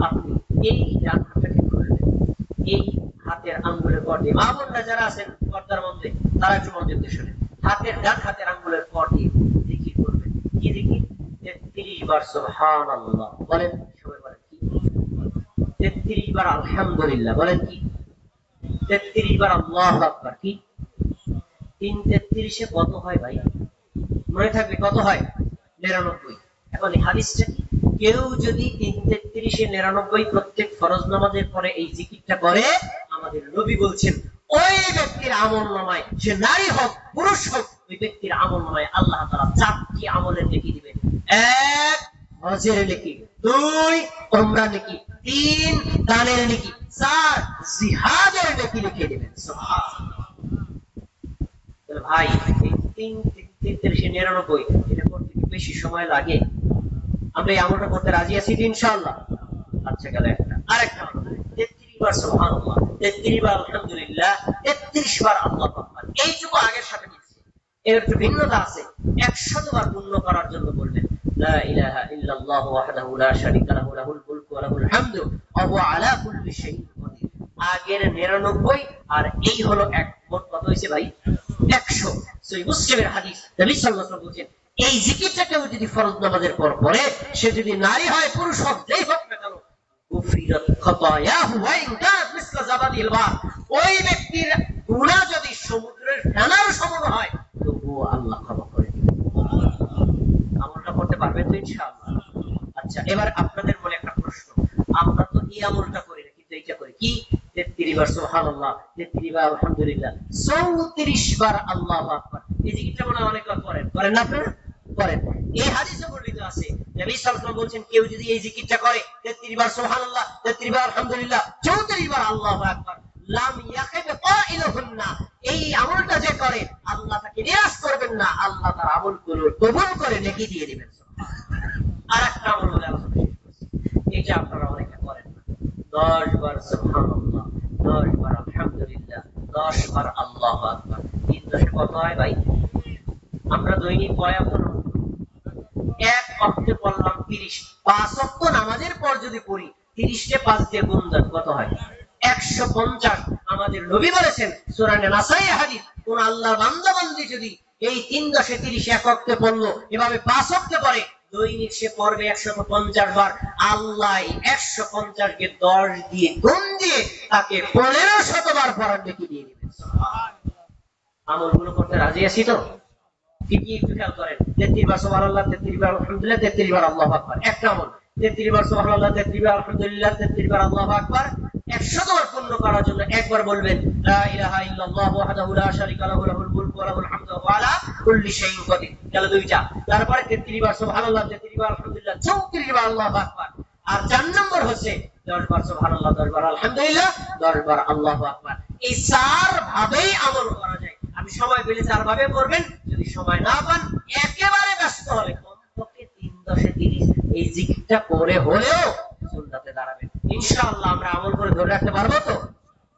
আপনি এই ডান হাতটাকে খুলবেন, এই হাতের আঙ্গুলের পর দিয়ে, মা বোনরা যারা আছেন পর্দার মধ্যে তারা একটু মনোযোগ দিয়ে শুনেন, হাতের ডান হাতের আঙ্গুলের পর দিয়ে জিকির করবেন। কি জিকির? 33 বার সুবহানাল্লাহ বলেন, সবাই বলেন কি? 33 বার আলহামদুলিল্লাহ বলেন কি? 33 বার আল্লাহু আকবার কি? 3 33 কত হয় ভাই? মনে থাকবে কত হয়? 99। এখন এই হাদিসটা কি? কেউ যদি 3 33 প্রত্যেক ফরজ নামাজের পরে এই জিকিরটা করে, আমাদের নবী বলছেন ওই ব্যক্তির আমলনামায়, সে নারী হোক পুরুষ হোক, ওই ব্যক্তির আমলনামায় আল্লাহ তাআলা 4টি আমলের নেকি দিবেন। 1 হজের নেকি, 2 উমরা নেকি, 3 দানের নেকি, 4 জিহাদের নেকি লিখে দিবেন। সুবহানাল্লাহ। ভাই এই 3 33 এটা করতে কি বেশি সময় লাগে? আমরা এই আমলটা করতে রাজি আছি ইনশাআল্লাহ? আচ্ছা গেল একটা, আরেকটা 33 বার সুবহানাল্লাহ, 33 বার আলহামদুলিল্লাহ, 33 বার আল্লাহু আকবার, এইটুকু আগের সাথে মিলছে। এর একটু ভিন্নতা আছে। 100 বার পূর্ণ করার জন্য বলবেন লা ইলাহা ইল্লাল্লাহু ওয়াহদাহু লা শারীকা লাহু লাহুল মুলকু ওয়া লাহুল হামদু ওয়া হুয়া আলা কুল্লি শাইইন কাদির। আগের 99 আর এই হলো 1, মোট কত হইছে ভাই? 100। সহিহ মুসলিমের হাদিস, নবী সাল্লাল্লাহু আলাইহি ওয়াসাল্লাম বলেন এই জিকিরটা কেউ যদি ফরজ নামাজের পর পড়ে, সে যদি নারী হয় পুরুষ হোক যেই হোক না কেন, গুফিরাত খাতায়াহু ওয়া ইন কানাত মিসলা জাবাদিল বাহর, ওই ব্যক্তির গুনাহ যদি সমুদ্রের ফেনার সমান হয় তবুও আল্লাহ ক্ষমা করে দিবেন। আমলটা করতে পারবেন তো ইনশাআল্লাহ? আচ্ছা এবার আপনাদের মনে একটা প্রশ্ন, আমরা তো এই আমলটা করি না কিন্তু এইটা করি কি? 33 বার সুবহানাল্লাহ, 33 বার আলহামদুলিল্লাহ, 34 বার আল্লাহু আকবার। এই জিকিরটা মনে অনেক করেন, করেন না আপনারা? করেন। এই হাদিসে বর্ণিত আছে নবী সাল্লাল্লাহু আলাইহি ওয়াসাল্লাম বলেন, কেউ যদি এই জিকিরটা করে 33 বার সুবহানাল্লাহ, 33 বার আলহামদুলিল্লাহ, 34 বার আল্লাহু আকবার, লাম ইয়াখিব কাইলুহুন্না, এই আমলটা যে করে আল্লাহ তাকে নিরাশ করবেন না, আল্লাহ তার আমলগুলো কবুল করে নেকি দিয়ে দিবেন। আরেকটা আমল বলে আলোচনা শেষ করছি, এটা আপনারা অনেকে করেন না। 10 বার সুবহানাল্লাহ, 10 বার আলহামদুলিল্লাহ, 10 বার আল্লাহু আকবার। 3 10 কত হয় ভাই? আমরা দৈনিক কয় ওয়াক্ত নামাজ পড়ি? এক ওয়াক্তে পড়লাম 30। 5 ওয়াক্ত নামাজের পর যদি পড়ি, 30 কে 5 দিয়ে গুণ দেন, কত হয়? 150। আমাদের নবী বলেছেন সূরা নাসাই হাদিস, কোন আল্লাহর বান্দা বান্দি যদি এই 3 10 30 এক ওয়াক্তে পড়লো, এভাবে 5 ওয়াক্তে পড়ে, দৈনিক সে পড়বে 150 বার। আল্লাহ 150 কে 10 দিয়ে গুণ দিয়ে তাকে 1500 বার পড়ার নেকি দিয়ে দিবেন। আমলগুলো করতে রাজি আছি তো? কি একটু খেয়াল করেন, 33 বার সুবহানাল্লাহ, 33 বার আলহামদুলিল্লাহ, 33 বার আল্লাহু আকবার, একটা আমল। 33 বার সুবহানাল্লাহ, 33 বার আলহামদুলিল্লাহ, 33 বার আল্লাহু আকবার। 100 বার পূর্ণ করার জন্য একবার বলবেন লা ইলাহা ইল্লাল্লাহ ওয়াহদাহু লা শারীকা লাহু লাহুল মুলকু ওয়া লাহুল হামদু ওয়া আলা কুল্লি শাইইন কাদির। গেল দুইটা। তারপরে 33 বার সুবহানাল্লাহ, 33 বার আলহামদুলিল্লাহ, 34 বার আল্লাহু আকবার। আর 4 নম্বর হচ্ছে 10 বার সুবহানাল্লাহ, 10 বার আলহামদুলিল্লাহ, 10 বার আল্লাহু আকবার। এই 4 ভাবেই আমল করা যায়। আমি সময় পেলে 4 ভাবে করবেন, যদি সময় না পান একেবারে ব্যস্ত হলে কমপক্ষে 3 10 30 এই জিকিরটা করে হলেও সুন্নাতে দাঁড়াবেন। ইনশাআল্লাহ আমরা আমল করে ধরে রাখতে পারবো তো?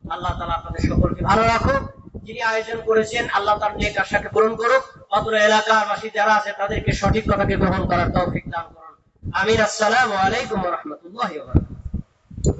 আল্লাহ তাআলা আপনাদের সকলকে ভালো রাখুক। যিনি আয়োজন করেছেন আল্লাহ তার নেক আশাকে পূরণ করুক। অত্র এলাকার বাসী যারা আছে তাদেরকে সঠিক কথাকে গ্রহণ করার তৌফিক দান করুন। আমিন। আসসালামু আলাইকুম ওয়া রাহমাতুল্লাহি ওয়া বারাকাতুহু।